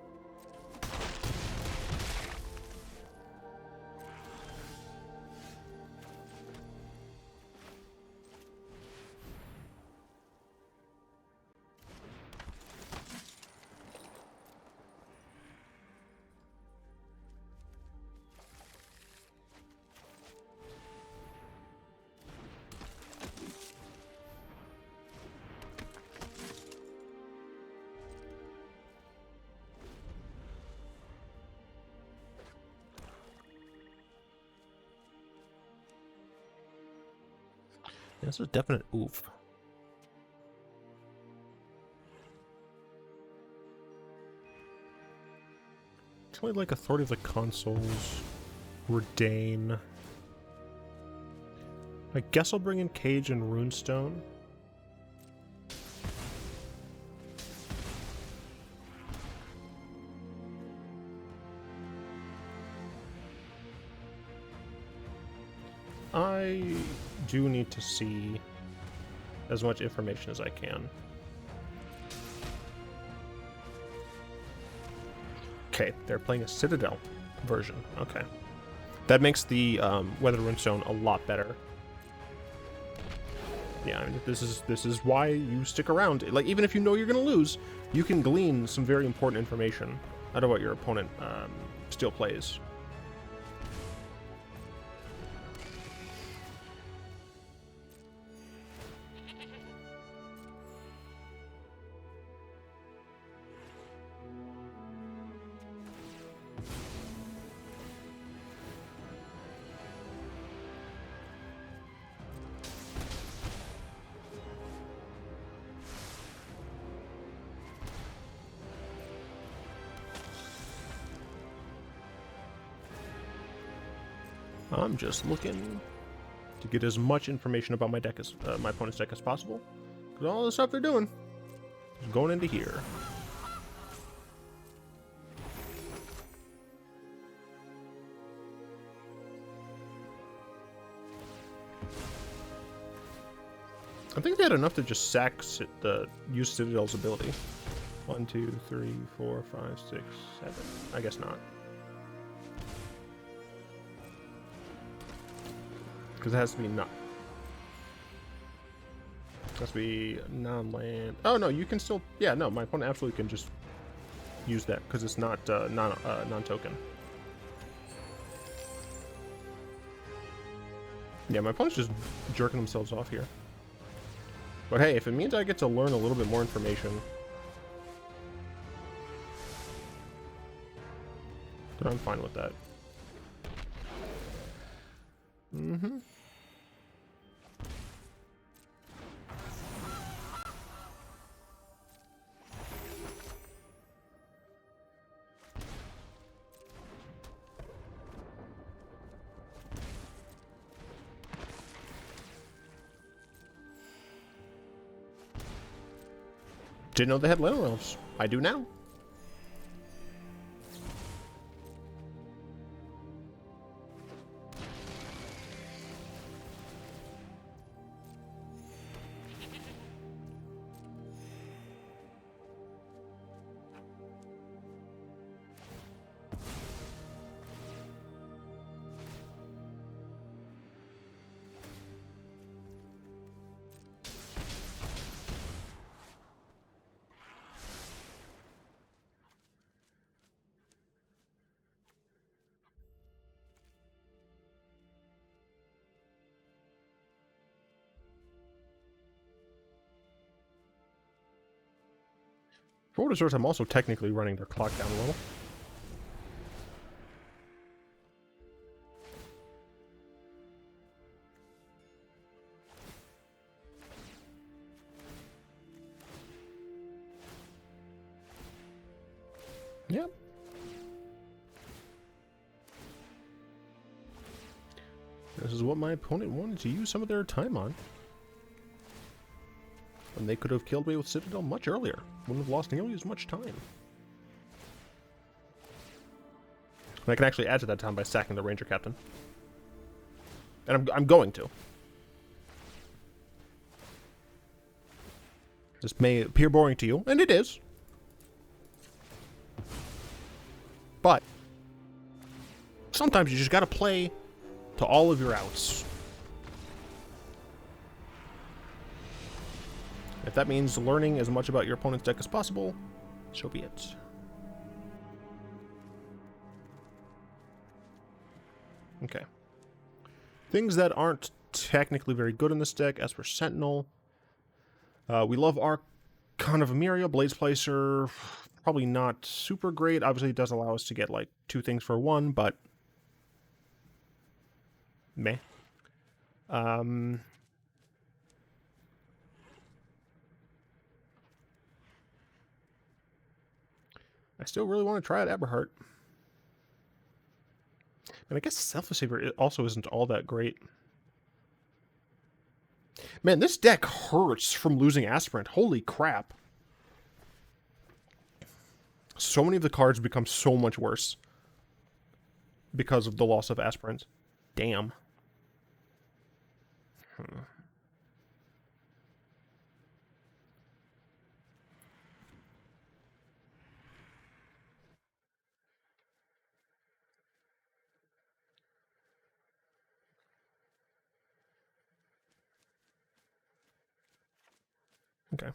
This is a definite oof. Actually, like Authority of the Consuls, Reidane. I guess I'll bring in Cage and Runestone. I do need to see as much information as I can. Okay, they're playing a Citadel version. Okay. That makes the Weathered Runestone a lot better. Yeah, I mean, this is why you stick around. Like, even if you know you're going to lose, you can glean some very important information out of what your opponent still plays. I'm just looking to get as much information about my deck as my opponent's deck as possible. Because all the stuff they're doing is going into here. I think they had enough to just sack use Citadel's ability. 1, 2, 3, 4, 5, 6, 7. I guess not. Because it has to be not. It has to be non-land. Oh no, you can still. Yeah, no, my opponent absolutely can just use that because it's not non-token. Yeah, my opponent's just jerking themselves off here. But hey, if it means I get to learn a little bit more information, then I'm fine with that. Mm-hmm. Didn't know they had Lantern Elves. I do now. For what it's worth, I'm also technically running their clock down a little. Yep. This is what my opponent wanted to use some of their time on. And they could have killed me with Citadel much earlier. Wouldn't have lost nearly as much time. And I can actually add to that time by sacking the Ranger-Captain. And I'm going to. This may appear boring to you, and it is. But sometimes you just gotta play to all of your outs. If that means learning as much about your opponent's deck as possible, so be it. Okay. Things that aren't technically very good in this deck: Esper Sentinel. We love Archon of Emeria, Blade Splicer. Probably not super great. Obviously, it does allow us to get like 2 things for 1, but meh. I still really want to try out Eberhart. And I guess Selfless Savior also isn't all that great. Man, this deck hurts from losing Aspirant. Holy crap. So many of the cards become so much worse because of the loss of Aspirant. Damn. Okay.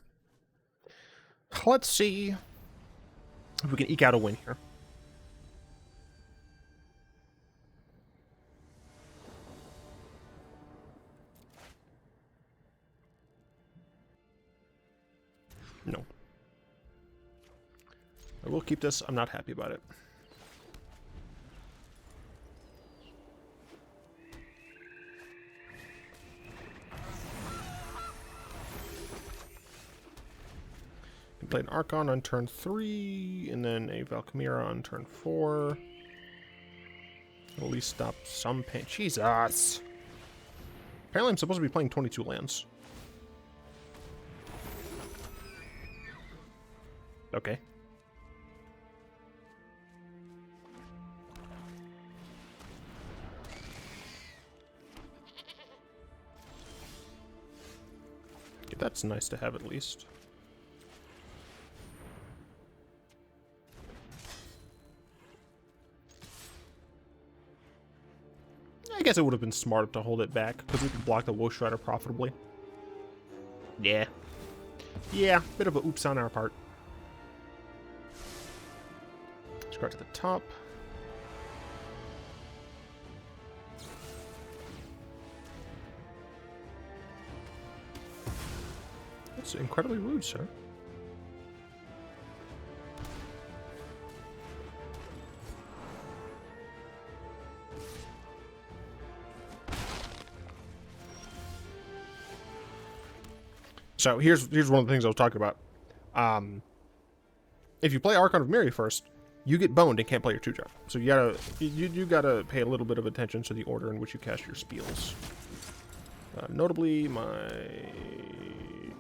Let's see if we can eke out a win here. No. I will keep this. I'm not happy about it. Play an Archon on turn 3, and then a Valkyria on turn 4. At least stop some pain. Jesus! Apparently I'm supposed to be playing 22 lands. Okay. Okay, that's nice to have at least. I guess it would have been smart to hold it back, because we could block the Wolf Strider profitably. Yeah. Yeah, bit of a oops on our part. Let's go to the top. That's incredibly rude, sir. So here's one of the things I was talking about. If you play Archon of Emeria first, you get boned and can't play your 2-drop. So you gotta pay a little bit of attention to the order in which you cast your spells. Notably, my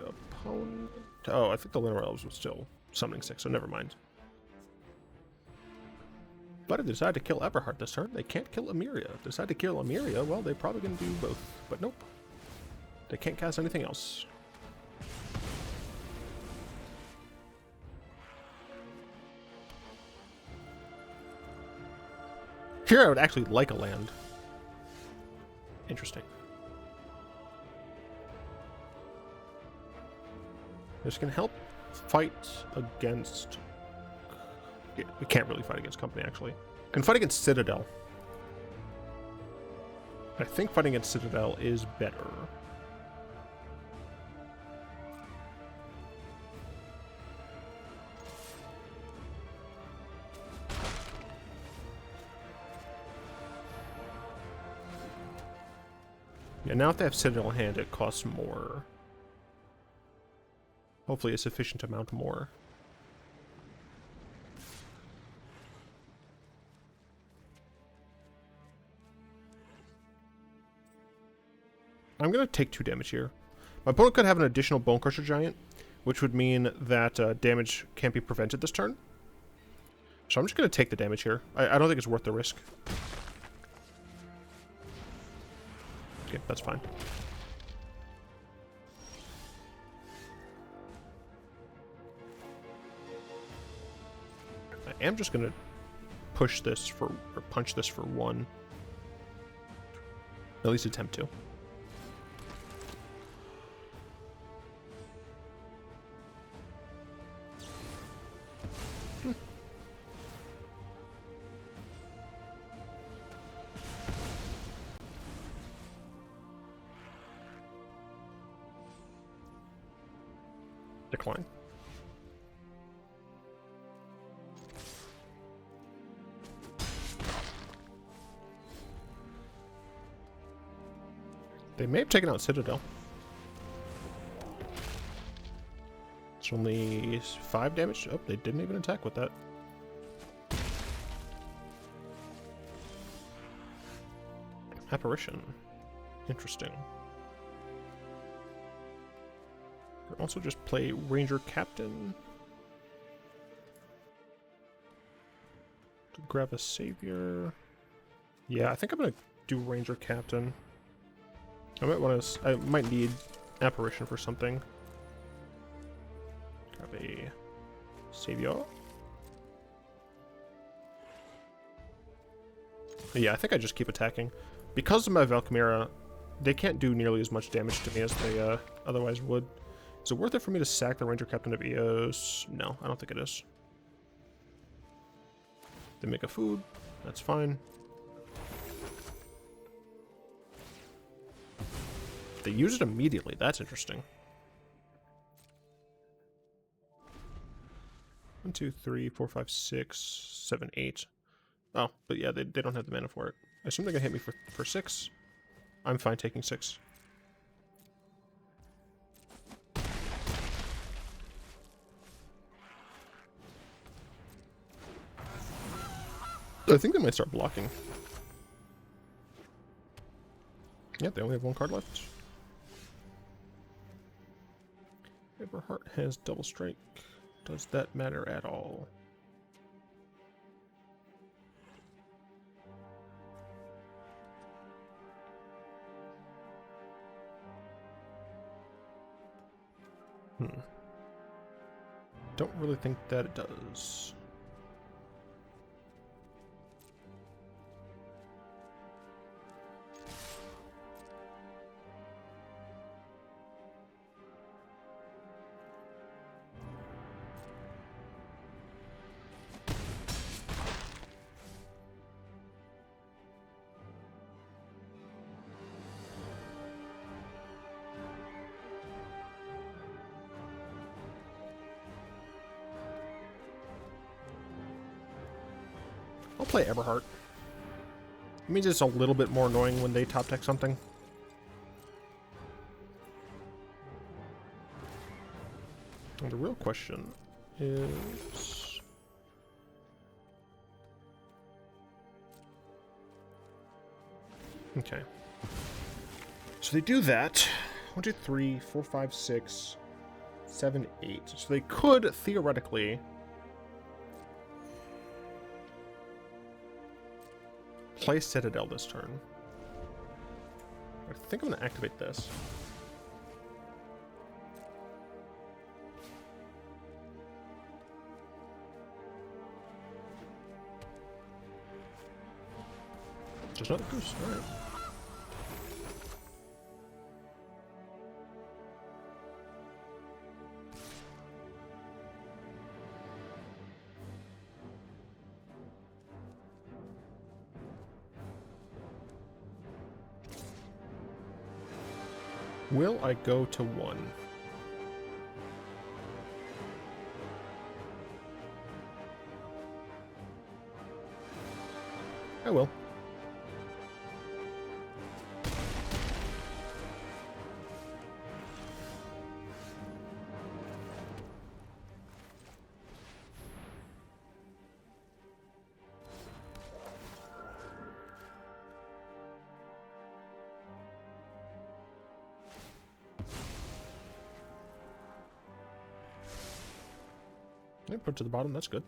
opponent. Oh, I think the Lunar Elves was still summoning 6, so never mind. But if they decide to kill Eberhart this turn, they can't kill Emeria. If they decide to kill Emeria, well, they're probably gonna do both. But nope, they can't cast anything else. Here I would actually like a land. Interesting. This can help fight against... Yeah, we can't really fight against company, actually. Can fight against Citadel. I think fighting against Citadel is better. Yeah, now if they have Citadel in hand, it costs more. Hopefully a sufficient amount more. I'm going to take 2 damage here. My opponent could have an additional Bone Crusher Giant, which would mean that damage can't be prevented this turn. So I'm just going to take the damage here. I don't think it's worth the risk. Okay, that's fine. I am just going to push this for, or punch this for 1. At least attempt to. Decline. They may have taken out Citadel. It's only 5 damage. Oh, they didn't even attack with that. Apparition. Interesting. Also just play Ranger-Captain. To grab a Savior. Yeah, I think I'm gonna do Ranger-Captain. I might need Apparition for something. Grab a Savior. Yeah, I think I just keep attacking. Because of my Valkyria, they can't do nearly as much damage to me as they otherwise would. Is it worth it for me to sack the Ranger-Captain of Eos? No, I don't think it is. They make a food. That's fine. They use it immediately. That's interesting. 1, 2, 3, 4, 5, 6, 7, 8. Oh, but yeah, they don't have the mana for it. I assume they're going to hit me for 6. I'm fine taking 6. I think they might start blocking. Yep, they only have one card left. Eberhart has double strike. Does that matter at all? Don't really think that it does. I'll play Eberhart. It means it's a little bit more annoying when they top deck something. And the real question is... Okay. So they do that. 1, 2, 3, 4, 5, 6, 7, 8. So they could theoretically play Citadel this turn. I think I'm going to activate this. There's another goose. All right. Will I go to 1? I will. Put it to the bottom, that's good.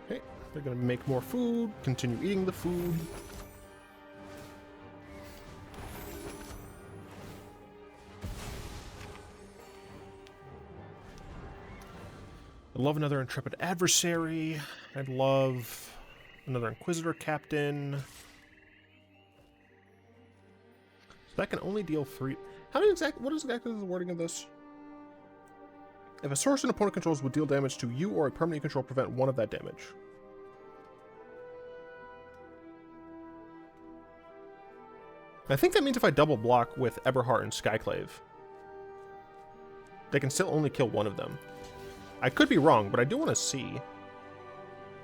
Okay, they're gonna make more food, continue eating the food. I'd love another Intrepid Adversary. I'd love another Inquisitor Captain. That can only deal 3. What is exactly the wording of this? If a source an opponent controls would deal damage to you or a permanent you control, prevent 1 of that damage. I think that means if I double block with Eberhart and Skyclave, they can still only kill 1 of them. I could be wrong, but I do want to see.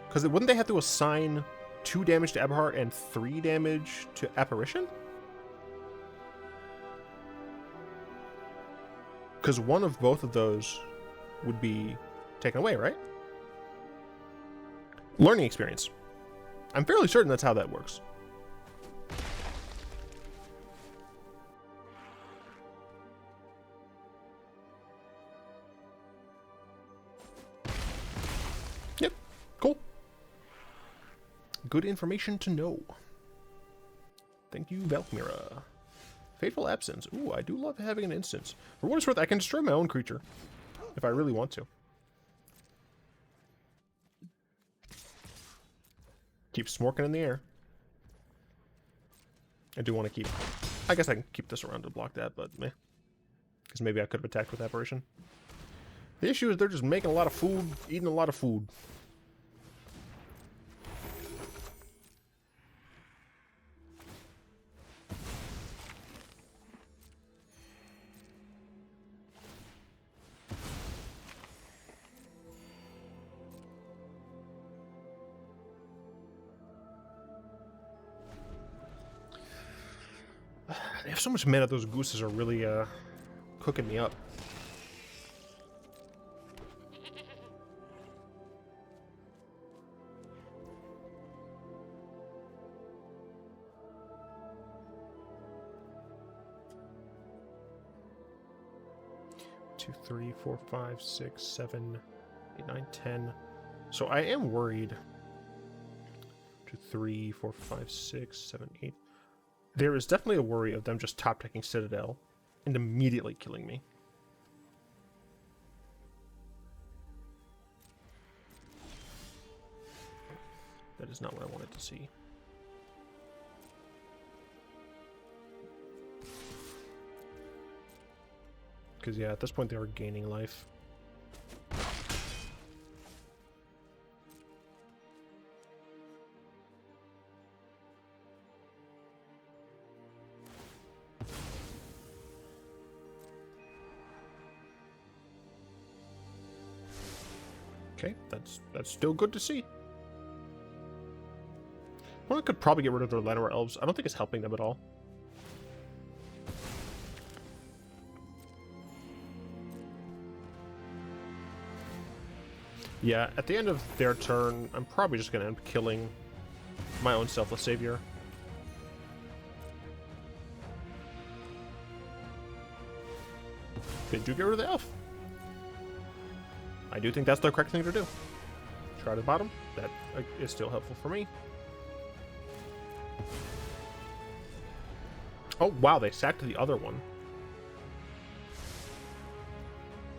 Because wouldn't they have to assign 2 damage to Eberhart and 3 damage to Apparition? Because one of both of those would be taken away, right? Learning experience. I'm fairly certain that's how that works. Yep, cool. Good information to know. Thank you, Valkmira. Fateful Absence. Ooh, I do love having an instance. For what it's worth, I can destroy my own creature if I really want to. Keep smorking in the air. I do want to keep... I guess I can keep this around to block that, but meh. Because maybe I could have attacked with Apparition. The issue is they're just making a lot of food, eating a lot of food. They have so much mana, those gooses are really cooking me up. 2, 3, 4, 5, 6, 7, 8, 9, 10. So I am worried. 2, 3, 4, 5, 6, 7, 8. There is definitely a worry of them just top decking Citadel and immediately killing me. That is not what I wanted to see. Because, yeah, at this point they are gaining life. Okay, that's still good to see. Well, I could probably get rid of their Llanowar Elves. I don't think it's helping them at all. Yeah, at the end of their turn, I'm probably just going to end up killing my own Selfless Savior. They do get rid of the elf. I do think that's the correct thing to do. Try to the bottom. That is still helpful for me. Oh, wow, they sacked the other one.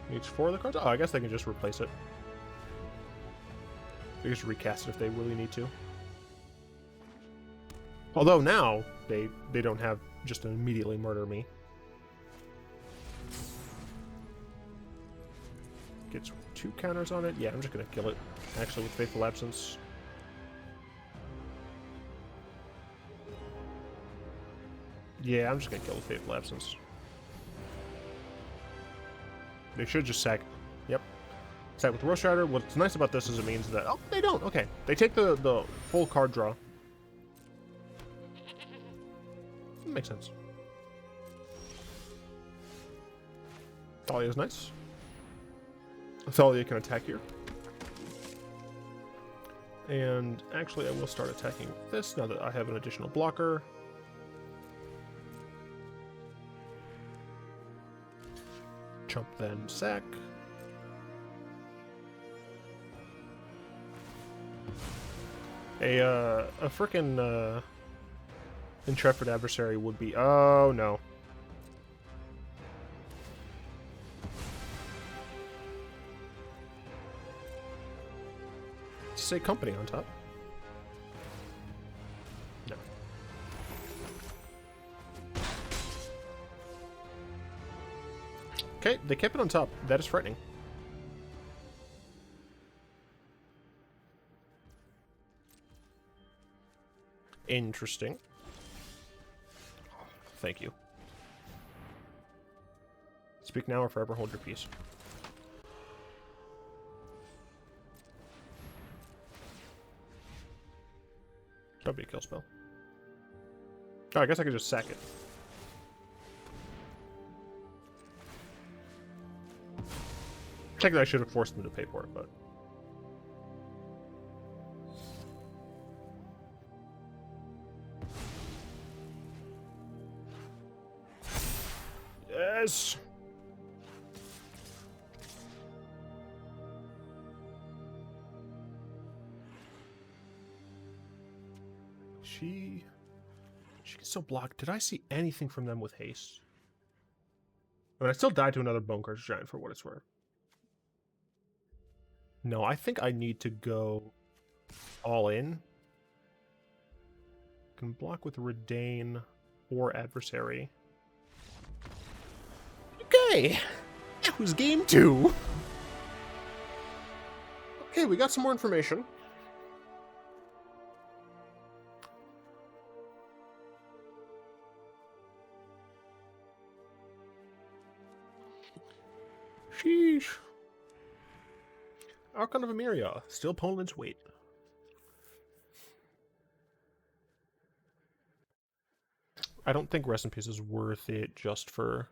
Needs 4 of the cards? Oh, I guess they can just replace it. They just recast it if they really need to. Although now, they don't have just to immediately murder me. Gets 2 counters on it. Yeah, I'm just going to kill it, actually, with Fateful Absence. Yeah, I'm just going to kill with Fateful Absence. They should just sack. Yep. Sack with Roast Rider. What's nice about this is it means that... Oh, they don't. Okay. They take the full card draw. Makes sense. Thalia is nice. Thalia can attack here. And actually, I will start attacking with this now that I have an additional blocker. Chump, then sack. A frickin' Intrepid Adversary would be... Oh, no. Say company on top. No. Okay, they kept it on top. That is frightening. Interesting. Thank you. Speak now or forever hold your peace. That'd be a kill spell. Oh, I guess I could just sack it. Technically, I should have forced them to pay for it, but... Yes! She can still block. Did I see anything from them with haste? I mean, I still died to another Bonecrusher Giant for what it's worth. No, I think I need to go all in. Can block with Reidane or Adversary. Okay, that was game 2. Okay, we got some more information. Sheesh. Archon of Emeria, still pulling its weight. I don't think Rest in Peace is worth it just for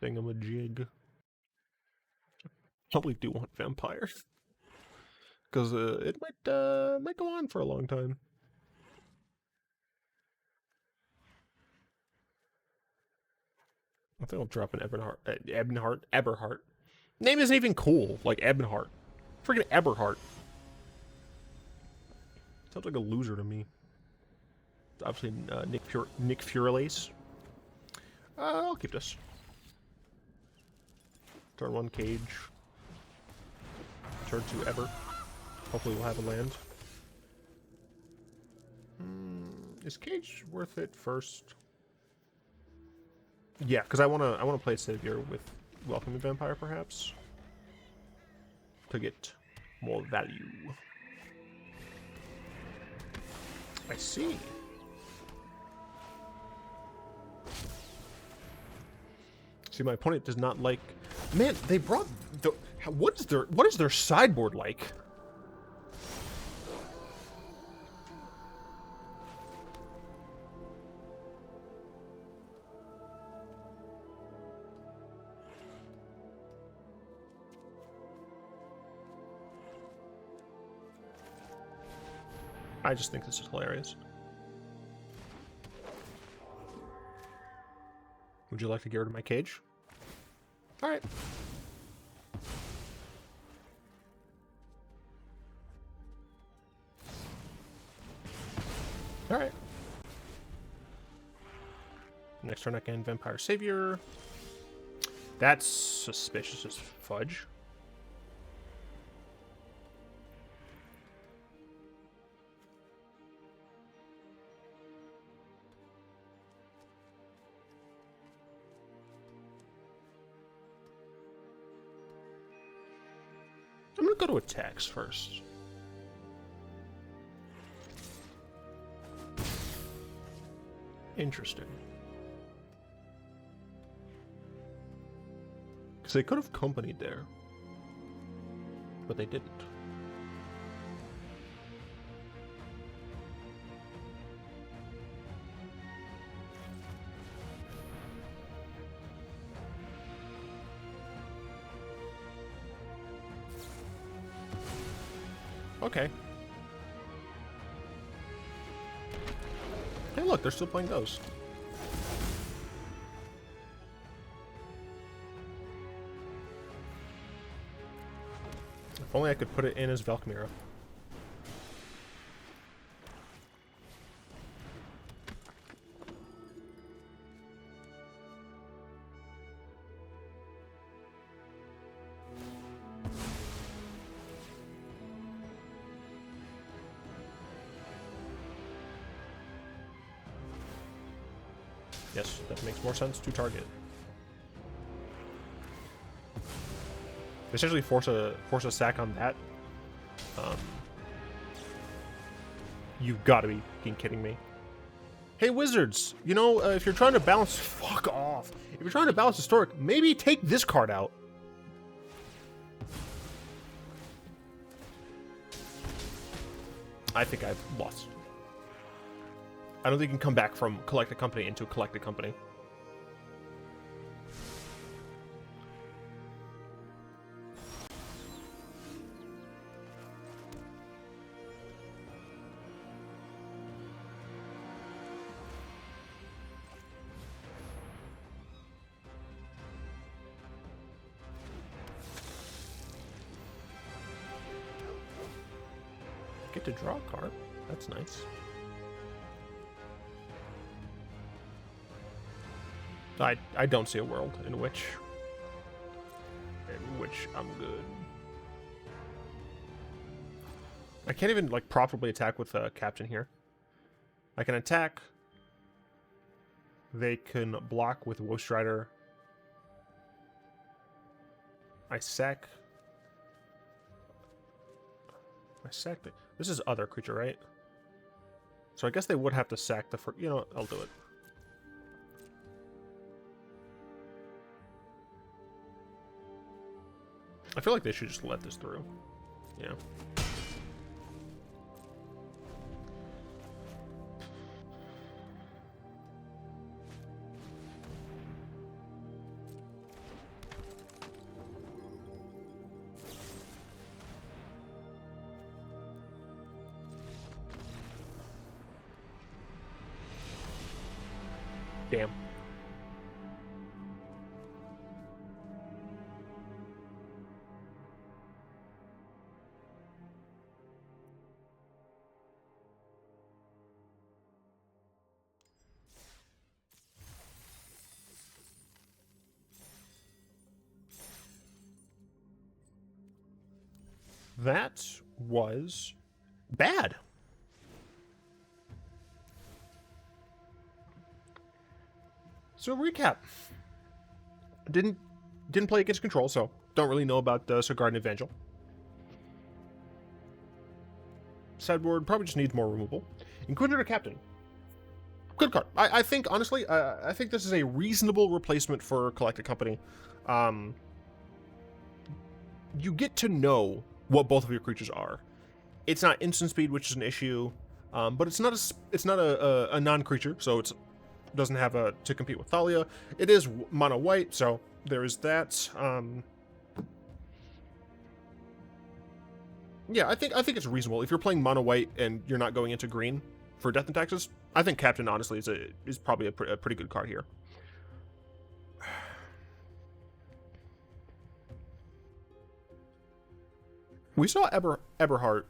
thingamajig. Probably do want Vampire. Because it might go on for a long time. I think I'll drop an Eberhart. Name isn't even cool, like Eberhart. Freaking Eberhart. Sounds like a loser to me. Obviously, Nick Furlace. I'll keep this. Turn 1 Cage. Turn 2 Eber. Hopefully we'll have a land. Is Cage worth it first? Yeah, because I wanna play Savior with Welcoming Vampire, perhaps, to get more value. I see. See, my opponent does not like. Man, they brought the. What is their sideboard like? I just think this is hilarious. Would you like to get rid of my cage? All right. All right. Next turn again, Vampire Savior. That's suspicious as fudge. I'm gonna go to attacks first. Interesting. Because they could have companied there, but they didn't. Okay. Hey, look, they're still playing Ghost. If only I could put it in as Valkmira. Yes, that makes more sense to target. Essentially force a sack on that. You've got to be fucking kidding me. Hey Wizards, you know, if you're trying to balance, fuck off. If you're trying to balance Historic, maybe take this card out. I think I've lost. I don't think you can come back from Collect a Company into Collect a Company. Get to draw a card. That's nice. I don't see a world in which I'm good. I can't even like profitably attack with Captain here. I can attack. They can block with Woe Strider. I sack. This is other creature, right? So I guess they would have to sack the first. You know what? I'll do it. I feel like they should just let this through. Yeah. Damn. that was bad. So recap. Didn't play against control, so don't really know about Sigardian Evangel. Sideboard probably just needs more removal. Inquisitor Captain. Good card. I think, honestly, I think this is a reasonable replacement for Collected Company. You get to know what both of your creatures are. It's not instant speed, which is an issue, but it's not a non-creature, so it doesn't have to compete with Thalia. It is mono white, so there is that. Yeah, I think it's reasonable. If you're playing mono white and you're not going into green for Death and Taxes, I think Captain, honestly, is probably a pretty good card here. We saw Eberhart,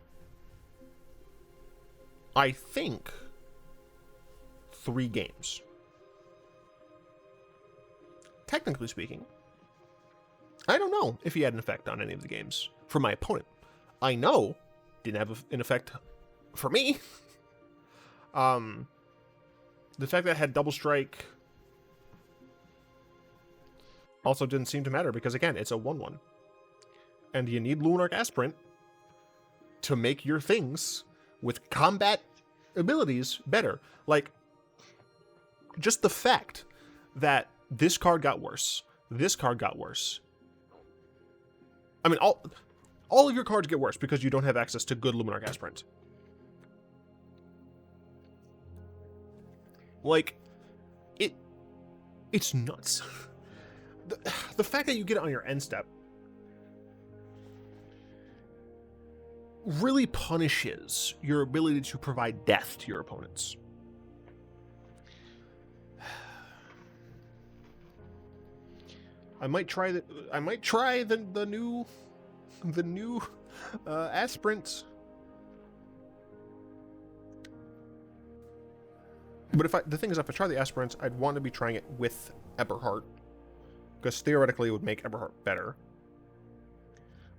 I think, 3 games. Technically speaking, I don't know if he had an effect on any of the games for my opponent. I know didn't have an effect for me. The fact that it had double strike also didn't seem to matter because, again, it's a 1/1. And you need Luminarch Aspirant to make your things with combat abilities better. Like, just the fact that this card got worse, this card got worse. I mean, all of your cards get worse because you don't have access to good Luminarch Aspirant. Like, it's nuts. The fact that you get it on your end step really punishes your ability to provide death to your opponents. I might try the new Aspirant. But the thing is, if I try the Aspirants, I'd want to be trying it with Eberhart, because theoretically it would make Eberhart better.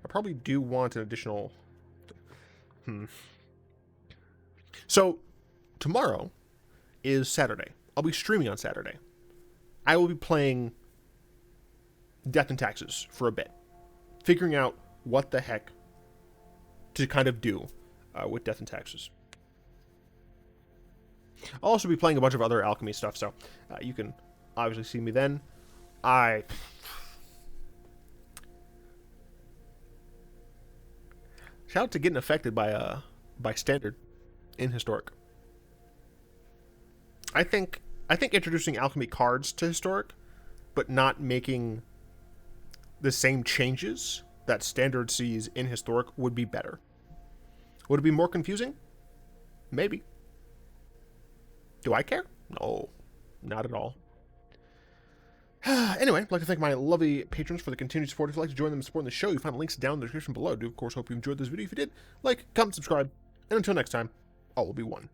I probably do want an additional. So, tomorrow is Saturday. I'll be streaming on Saturday. I will be playing Death and Taxes for a bit, figuring out what the heck to kind of do with Death and Taxes. I'll also be playing a bunch of other Alchemy stuff, so you can obviously see me then. Shout out to getting affected by Standard in Historic. I think introducing Alchemy cards to Historic, but not making the same changes that Standard sees in Historic would be better. Would it be more confusing? Maybe. Do I care? No, not at all. Anyway, I'd like to thank my lovely patrons for the continued support. If you'd like to join them and support the show, you find links down in the description below. I do, of course, hope you enjoyed this video. If you did, like, comment, subscribe, and until next time, all will be one.